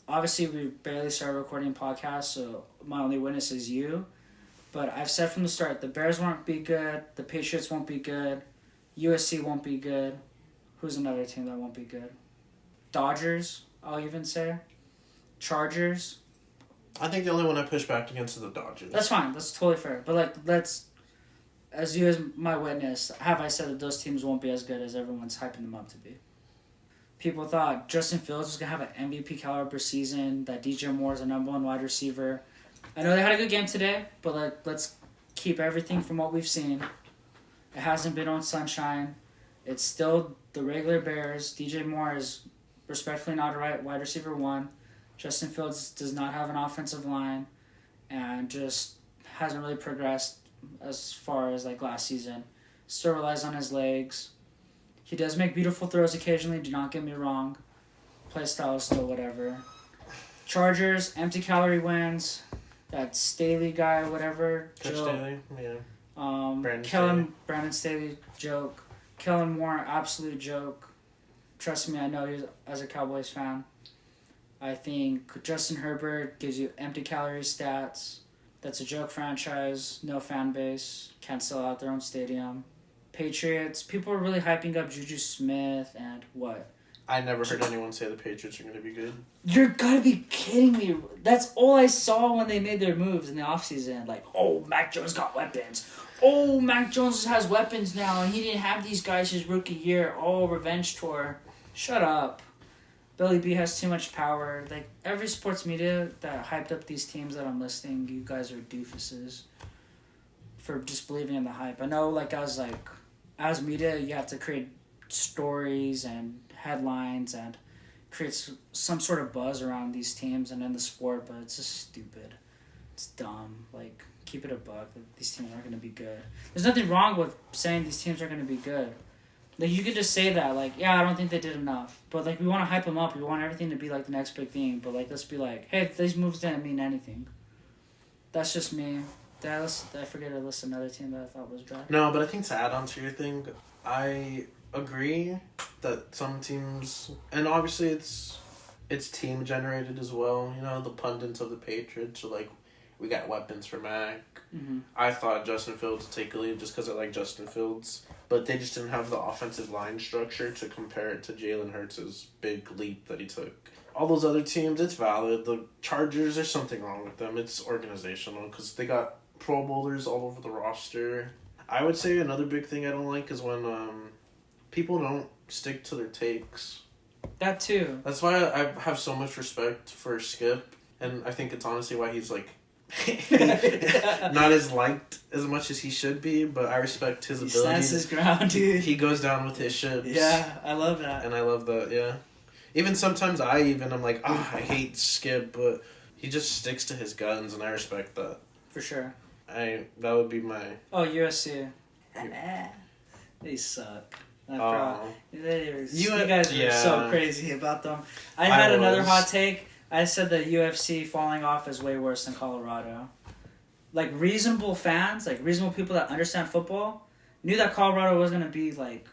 obviously we barely started recording podcasts, so my only witness is you. But I've said from the start, the Bears won't be good, the Patriots won't be good, USC won't be good. Who's another team that won't be good? Dodgers, I'll even say. Chargers. I think the only one I push back against is the Dodgers. That's fine. That's totally fair. But, as you as my witness, have I said that those teams won't be as good as everyone's hyping them up to be? People thought Justin Fields was going to have an MVP caliber season, that DJ Moore is a number one wide receiver. I know they had a good game today, but let's keep everything from what we've seen. It hasn't been on sunshine. It's still the regular Bears. DJ Moore is respectfully not a right wide receiver one. Justin Fields does not have an offensive line and just hasn't really progressed as far as last season. Still relies on his legs. He does make beautiful throws occasionally, do not get me wrong. Play style is still whatever. Chargers, empty calorie wins. That Staley guy, whatever. Coach Staley, yeah. Brandon Staley, joke. Kellen Moore, absolute joke. Trust me, I know you as a Cowboys fan. I think Justin Herbert gives you empty calorie stats. That's a joke franchise, no fan base, can't sell out their own stadium. Patriots, people are really hyping up Juju Smith and what? I never heard anyone say the Patriots are going to be good. You're gotta be kidding me. That's all I saw when they made their moves in the offseason. Mac Jones got weapons. Oh, Mac Jones has weapons now, and he didn't have these guys his rookie year. Oh, revenge tour. Shut up. Billy B has too much power. Every sports media that hyped up these teams that I'm listing, you guys are doofuses for just believing in the hype. I know, as media, you have to create stories and headlines and create some sort of buzz around these teams and in the sport, but it's just stupid. It's dumb. Keep it a buck. These teams aren't going to be good. There's nothing wrong with saying these teams are going to be good. You could just say that, I don't think they did enough. But, we want to hype them up. We want everything to be, the next big thing. But, let's be hey, these moves didn't mean anything. That's just me. Did I forget to list another team that I thought was bad? No, but I think to add on to your thing, I agree that some teams, and obviously it's team generated as well. The pundits of the Patriots are we got weapons for Mac. Mm-hmm. I thought Justin Fields would take a lead just because I like Justin Fields, but they just didn't have the offensive line structure to compare it to Jalen Hurts' big leap that he took. All those other teams, it's valid. The Chargers, there's something wrong with them. It's organizational because they got Pro Bowlers all over the roster. I would say another big thing I don't like is when people don't stick to their takes. That too. That's why I have so much respect for Skip, and I think it's honestly why he's not as liked as much as he should be, but I respect his ability. He stands his ground, dude. He goes down with his ships. Yeah, I love that. And I love that, yeah. Even sometimes I'm like, I hate Skip, but he just sticks to his guns, and I respect that. For sure. That would be my... Oh, USC. They suck. You guys are so crazy about them. I had another hot take. I said the UFC falling off is way worse than Colorado. Like, reasonable fans, like, reasonable people that understand football, knew that Colorado was going to be, like,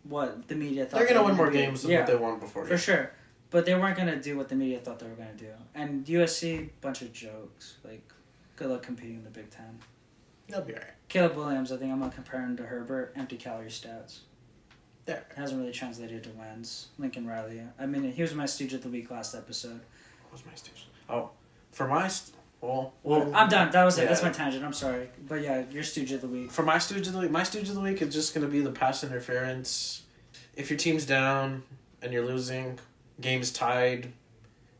what the media thought. They're going to win more games than what they won before. For sure. But they weren't going to do what the media thought they were going to do. And USC, bunch of jokes. Like, good luck competing in the Big Ten. They'll be all right. Caleb Williams, I think I'm going to compare him to Herbert. Empty calorie stats. There. It hasn't really translated to wins. Lincoln Riley. I mean, he was my stooge of the week last episode. What was my stooge? Oh, for my... Well, I'm done. That was it. That's my tangent. I'm sorry. But yeah, your stooge of the week. For my stooge of the week, is just going to be the pass interference. If your team's down and you're losing, game's tied,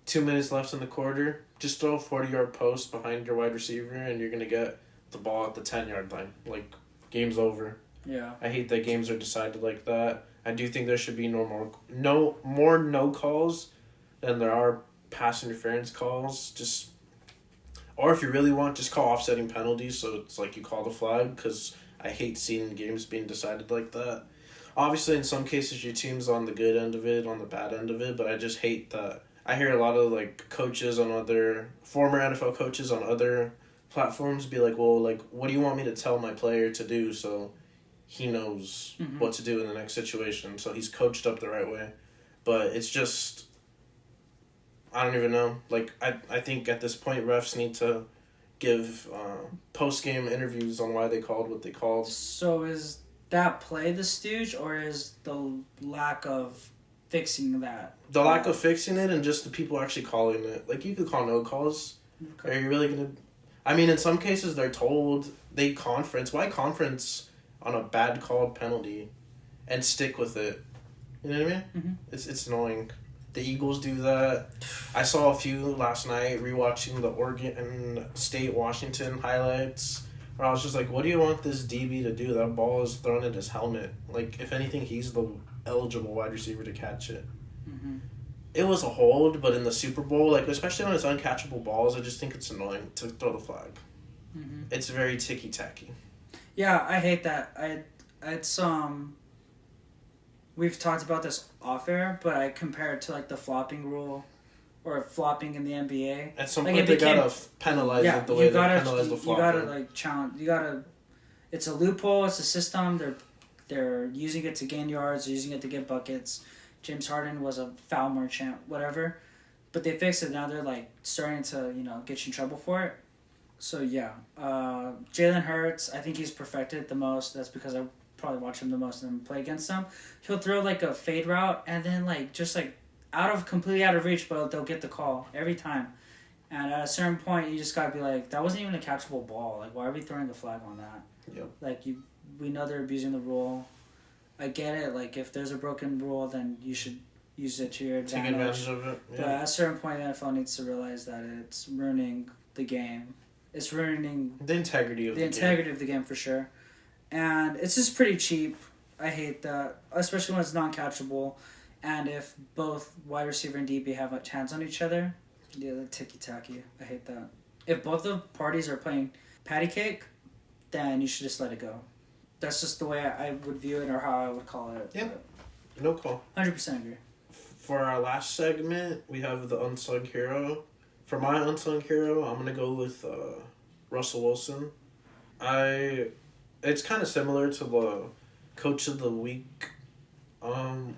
2 minutes left in the quarter, just throw a 40-yard post behind your wide receiver and you're going to get the ball at the 10-yard line. Like, game's over. Yeah. I hate that games are decided like that. I do think there should be more no calls than there are pass interference calls. Just... Or if you really want, just call offsetting penalties so it's like you call the flag, because I hate seeing games being decided like that. Obviously, in some cases, your team's on the good end of it, on the bad end of it, but I just hate that. I hear a lot of, like, coaches on former NFL coaches on other platforms be like, well, like, what do you want me to tell my player to do so he knows what to do in the next situation, so he's coached up the right way. But it's just... I don't even know. Like, I think at this point, refs need to give post-game interviews on why they called what they called. So is that play the stooge, or is the lack of fixing that? The lack of fixing it and just the people actually calling it. Like, you could call no calls. Okay. Are you really going to... I mean, in some cases, they're told they conference. Why conference on a bad called penalty and stick with it? You know what I mean? Mm-hmm. It's annoying. The Eagles do that. I saw a few last night rewatching the Oregon State Washington highlights, where I was just like, what do you want this DB to do? That ball is thrown at his helmet. Like, if anything, he's the eligible wide receiver to catch it. Mm-hmm. It was a hold, but in the Super Bowl, like, especially when it's uncatchable balls, I just think it's annoying to throw the flag. Mm-hmm. It's very ticky-tacky. Yeah, I hate that. We've talked about this off air, but I compare it to, like, the flopping rule or flopping in the NBA. At some point, they gotta penalize it the way they penalize the flopping. You gotta, like, challenge. It's a loophole. It's a system. They're using it to gain yards. They're using it to get buckets. James Harden was a foul merchant, whatever. But they fixed it. Now they're, like, starting to, get you in trouble for it. So, yeah. Jalen Hurts, I think he's perfected the most. That's because I probably watch him the most and play against him. He'll throw, like, a fade route and then, like, just, like, completely out of reach, but they'll get the call every time. And at a certain point, you just gotta be like, that wasn't even a catchable ball. Like, why are we throwing the flag on that? Yep. Like, we know they're abusing the rule. I get it. Like, if there's a broken rule, then you should use it to your advantage. Take advantage of it. Yeah. But at a certain point, the NFL needs to realize that it's ruining the game. It's ruining the integrity of the game for sure. And it's just pretty cheap. I hate that, especially when it's non-catchable. And if both wide receiver and DB have hands on each other, yeah, they're ticky-tacky. I hate that. If both the parties are playing patty cake, then you should just let it go. That's just the way I would view it or how I would call it. Yeah, no call. 100% agree. For our last segment, we have the unsung hero. For my unsung hero, I'm going to go with Russell Wilson. It's kind of similar to the Coach of the Week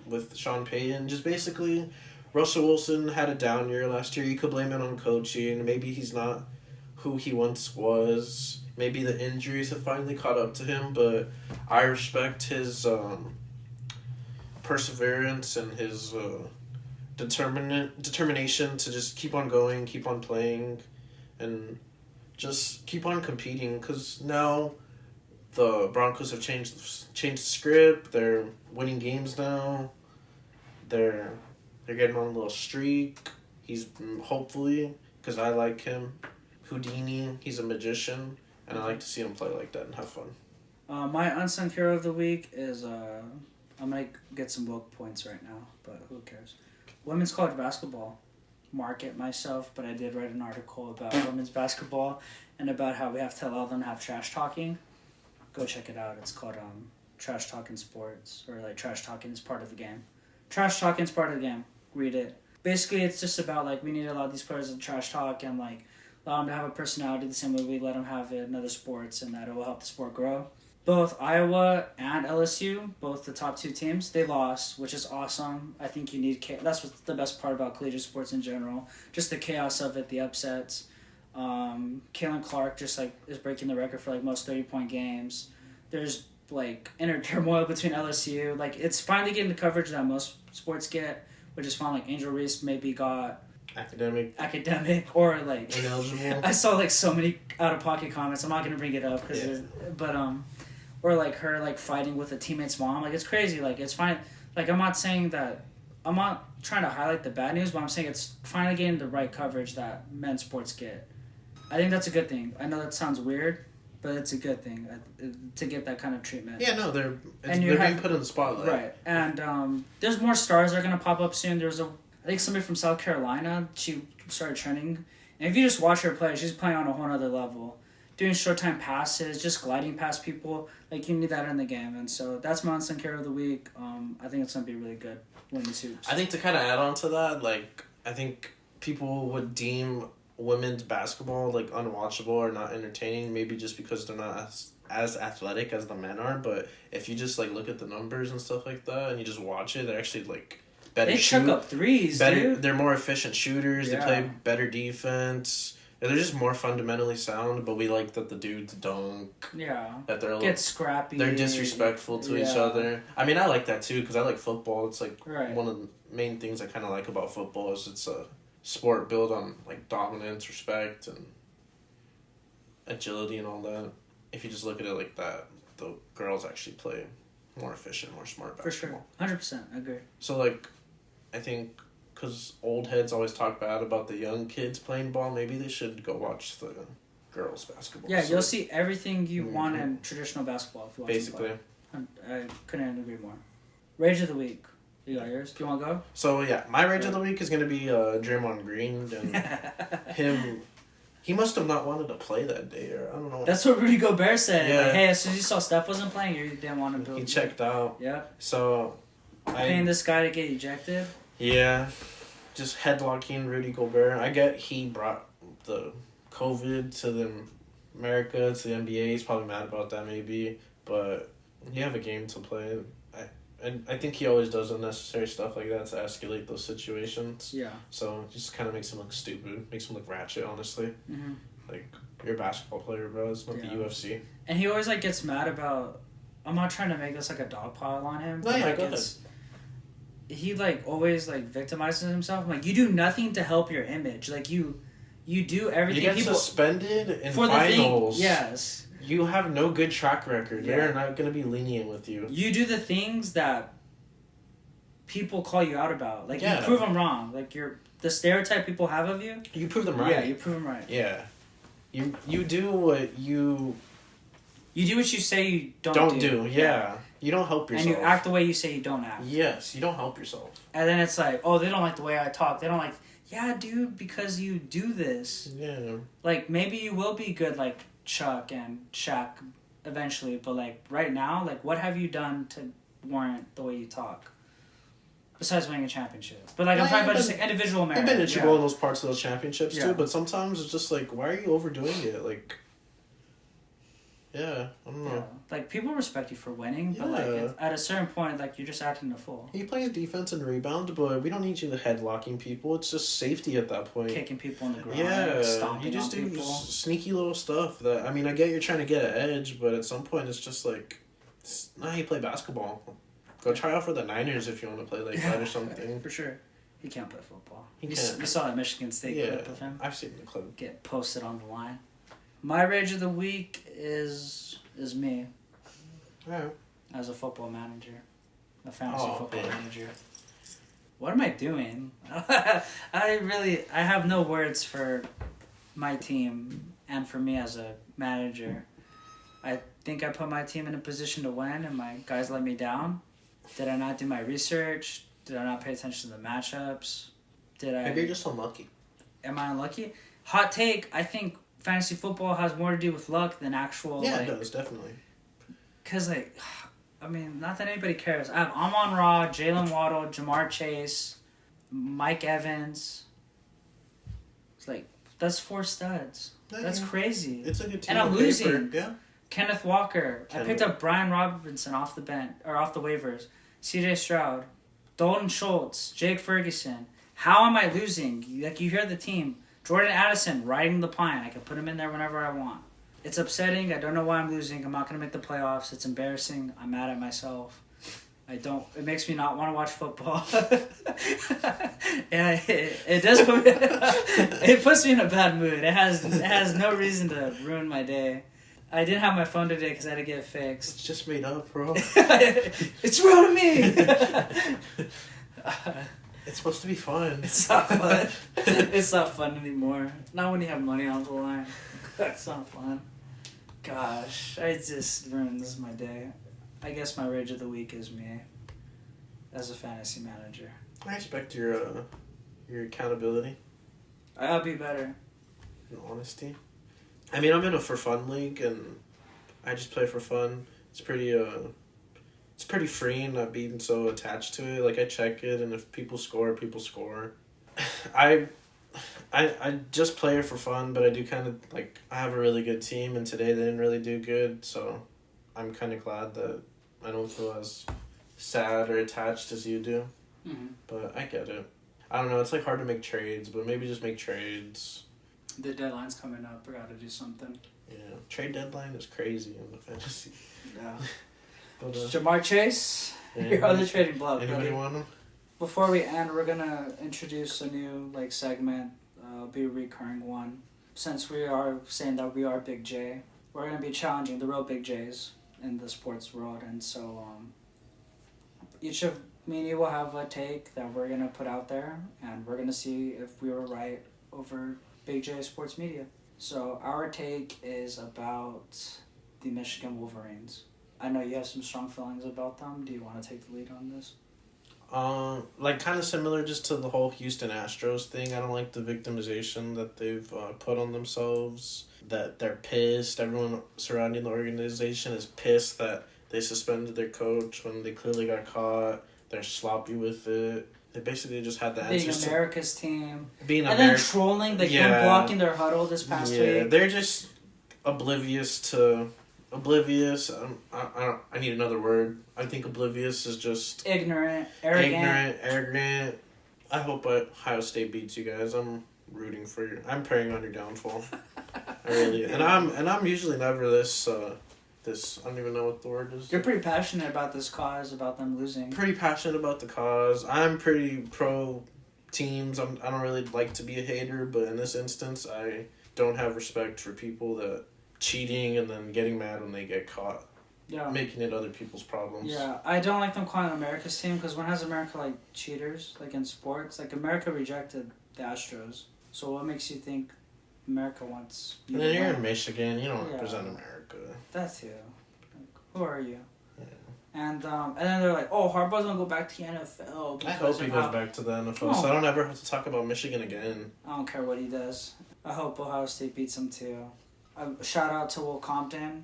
with Sean Payton. Just basically, Russell Wilson had a down year last year. You could blame it on coaching. Maybe he's not who he once was. Maybe the injuries have finally caught up to him, but I respect his perseverance and his determination to just keep on going, keep on playing, and just keep on competing, because now the Broncos have changed the script. They're winning games now. They're getting on a little streak. He's hopefully, because I like him, Houdini. He's a magician, and I like to see him play like that and have fun. My unsung hero of the week is I might get some woke points right now, but who cares? Women's college basketball. Mark it myself, but I did write an article about women's basketball and about how we have to allow them to have trash talking. Go check it out. It's called trash talking sports, or like trash talking is part of the game. Trash talking is part of the game. Read it. Basically, it's just about like we need to allow these players to trash talk and like allow them to have a personality the same way we let them have it in other sports, and that it will help the sport grow. Both Iowa and LSU, both the top 2 teams, they lost, which is awesome. I think you need that's what's the best part about collegiate sports in general. Just the chaos of it, the upsets. Kalen Clark just like is breaking the record for like most 30-point games. There's like inner turmoil between LSU. Like it's finally getting the coverage that most sports get, which is fine. Like Angel Reese maybe got academic or like ineligible. I saw like so many out of pocket comments. I'm not gonna bring it up but or like her like fighting with a teammate's mom. Like it's crazy. Like it's fine. Like I'm not saying that. I'm not trying to highlight the bad news, but I'm saying it's finally getting the right coverage that men's sports get. I think that's a good thing. I know that sounds weird, but it's a good thing to get that kind of treatment. Yeah, no, they're being put in the spotlight. Right, and there's more stars that are gonna pop up soon. I think somebody from South Carolina. She started trending, and if you just watch her play, she's playing on a whole other level. Doing short time passes, just gliding past people. Like you need that in the game, and so that's my unsung hero of the week. I think it's gonna be really good. Women's hoops. I think to kind of add on to that, like I think people would deem women's basketball like unwatchable or not entertaining, maybe just because they're not as athletic as the men are. But if you just like look at the numbers and stuff like that, and you just watch it, they're actually like better. They chuck up threes, dude. They're more efficient shooters. Yeah. They play better defense. They're just more fundamentally sound, but we like that the dudes dunk. Yeah. That they're get scrappy. They're disrespectful to each other. I mean, I like that too because I like football. It's like one of the main things I kind of like about football is it's a sport built on like dominance, respect, and agility and all that. If you just look at it like that, the girls actually play more efficient, more smart basketball. For sure. 100%. I agree. So like, I think. Because old heads always talk bad about the young kids playing ball, maybe they should go watch the girls' basketball. Yeah, you'll see everything you want in traditional basketball if you watch basically. I couldn't agree more. Rage of the week. You got yours? Do you want to go? So, yeah, my rage of the week is going to be Draymond Green. And him, he must have not wanted to play that day, or I don't know. That's what Rudy Gobert said. Yeah. Like, hey, as soon as you saw Steph wasn't playing, you didn't want to build. He checked out. Yeah. So, paying this guy to get ejected? Yeah, just headlocking Rudy Gobert. I get he brought the COVID to the America, to the NBA. He's probably mad about that maybe, but you have a game to play. I think he always does unnecessary stuff like that to escalate those situations. Yeah. So it just kind of makes him look stupid. Makes him look ratchet, honestly. Mm-hmm. Like, you're a basketball player, bro. It's not the UFC. And he always, like, gets mad about... I'm not trying to make this, like, a dog pile on him. No, but, yeah, like, go ahead. He like always like victimizes himself. I'm like, you do nothing to help your image. Like you do everything. You get suspended in for finals. The thing, yes. You have no good track record. Yeah. They're not going to be lenient with you. You do the things that people call you out about. Like you prove them wrong. Like the stereotype people have of you. You prove them right. Yeah, you prove them right. Yeah. You do what you. You do what you say you don't do. Yeah. You don't help yourself. And you act the way you say you don't act. Yes, you don't help yourself. And then it's like, oh, they don't like the way I talk. They don't like, yeah, dude, because you do this. Yeah. Like, maybe you will be good like Chuck and Shaq eventually, but like right now, like what have you done to warrant the way you talk? Besides winning a championship. But like I'm talking about just like individual merit. I've been integral in those parts of those championships too, Yeah. but sometimes it's just like, why are you overdoing it? Like, yeah, I don't know. Yeah. Like, people respect you for winning, but, like, at a certain point, like, you're just acting a fool. He plays defense and rebound, but we don't need you to headlocking people. It's just safety at that point. Kicking people in the ground. Yeah, stomping you just on do people. sneaky little stuff that, I mean, I get you're trying to get an edge, but at some point it's just like, it's not how you play basketball. Go try out for the Niners if you want to play like that or something. For sure. He can't play football. He You can't. saw that Michigan State clip of him? I've seen the clip. Get posted on the line. My rage of the week is me. Yeah. As a football manager. A fantasy football manager. What am I doing? I have no words for my team and for me as a manager. I think I put my team in a position to win and my guys let me down. Did I not do my research? Did I not pay attention to the matchups? Maybe you're just unlucky. Am I unlucky? Hot take, I think fantasy football has more to do with luck than actual... Yeah, it does, definitely. Because, like, I mean, not that anybody cares. I have Amon-Ra, Jalen Waddle, Jamar Chase, Mike Evans. It's like, that's 4 studs. That's crazy. It's a good team. And I'm losing. Yeah. Kenneth Walker. I picked up Brian Robinson off the bench or off the waivers. C.J. Stroud, Dalton Schultz, Jake Ferguson. How am I losing? Like, you hear the team. Jordan Addison riding the pine. I can put him in there whenever I want. It's upsetting. I don't know why I'm losing. I'm not going to make the playoffs. It's embarrassing. I'm mad at myself. It makes me not want to watch football. And it does put me, it puts me in a bad mood. It has no reason to ruin my day. I didn't have my phone today because I had to get it fixed. It's just made up, bro. It's real to me. It's supposed to be fun. It's not fun. It's not fun anymore. Not when you have money on the line. That's not fun. Gosh, I just ruins my day. I guess my rage of the week is me as a fantasy manager. I expect your accountability. I'll be better. And honesty. I mean, I'm in a for fun league, and I just play for fun. It's pretty free and not being so attached to it. Like, I check it, and if people score, people score. I just play it for fun, but I do kind of, like, I have a really good team, and today they didn't really do good, so I'm kind of glad that I don't feel as sad or attached as you do. Mm-hmm. But I get it. I don't know, it's, like, hard to make trades, but maybe just make trades. The deadline's coming up. I gotta do something. Yeah, trade deadline is crazy in the fantasy. Yeah. But, Jamar Chase, your other trading block. Anybody want him? Before we end, we're gonna introduce a new segment. It'll be a recurring one. Since we are saying that we are Big J, we're gonna be challenging the real Big J's in the sports world, and so each of me and you will have a take that we're gonna put out there, and we're gonna see if we were right over Big J Sports Media. So our take is about the Michigan Wolverines. I know you have some strong feelings about them. Do you want to take the lead on this? Like, kind of similar just to the whole Houston Astros thing. I don't like the victimization that they've put on themselves, that they're pissed. Everyone surrounding the organization is pissed that they suspended their coach when they clearly got caught. They're sloppy with it. They basically just had the answers. Being America's team. Then Trolling, him blocking their huddle this past week. Yeah, they're just oblivious. I need another word. I think oblivious is just ignorant, arrogant. I hope Ohio State beats you guys. I'm rooting for you. I'm praying on your downfall. I really, and I'm usually never this. I don't even know what the word is. You're pretty passionate about this cause, about them losing. Pretty passionate about the cause. I'm pretty pro teams. I don't really like to be a hater, but in this instance, I don't have respect for people that cheating and then getting mad when they get caught. Yeah. Making it other people's problems. Yeah, I don't like them calling America's team, because when has America like cheaters, like in sports? Like, America rejected the Astros. So what makes you think America wants you? And then you're in Michigan. You don't represent America. That too. Like, who are you? Yeah. And then they're like, oh, Harbaugh's gonna go back to the NFL. I hope he goes back to the NFL, so I don't ever have to talk about Michigan again. I don't care what he does. I hope Ohio State beats him too. Shout out to Will Compton.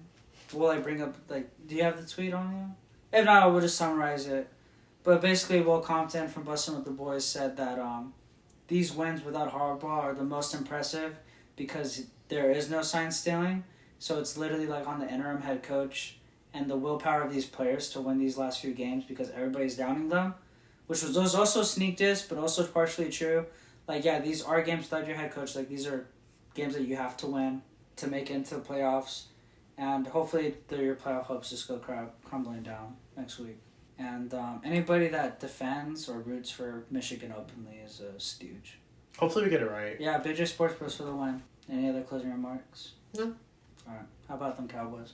Will I bring up, do you have the tweet on you? If not, we'll just summarize it. But basically, Will Compton from Bustin' with the Boys said that these wins without Harbaugh are the most impressive because there is no sign stealing. So it's literally like on the interim head coach and the willpower of these players to win these last few games because everybody's downing them, which was also sneak diss, but also partially true. Like, yeah, these are games without your head coach. Like, these are games that you have to win to make it into the playoffs. And hopefully your playoff hopes just go crumbling down next week. And anybody that defends or roots for Michigan openly is a stooge. Hopefully we get it right. Yeah, Big J Sports Bros for the win. Any other closing remarks? No. All right. How about them Cowboys?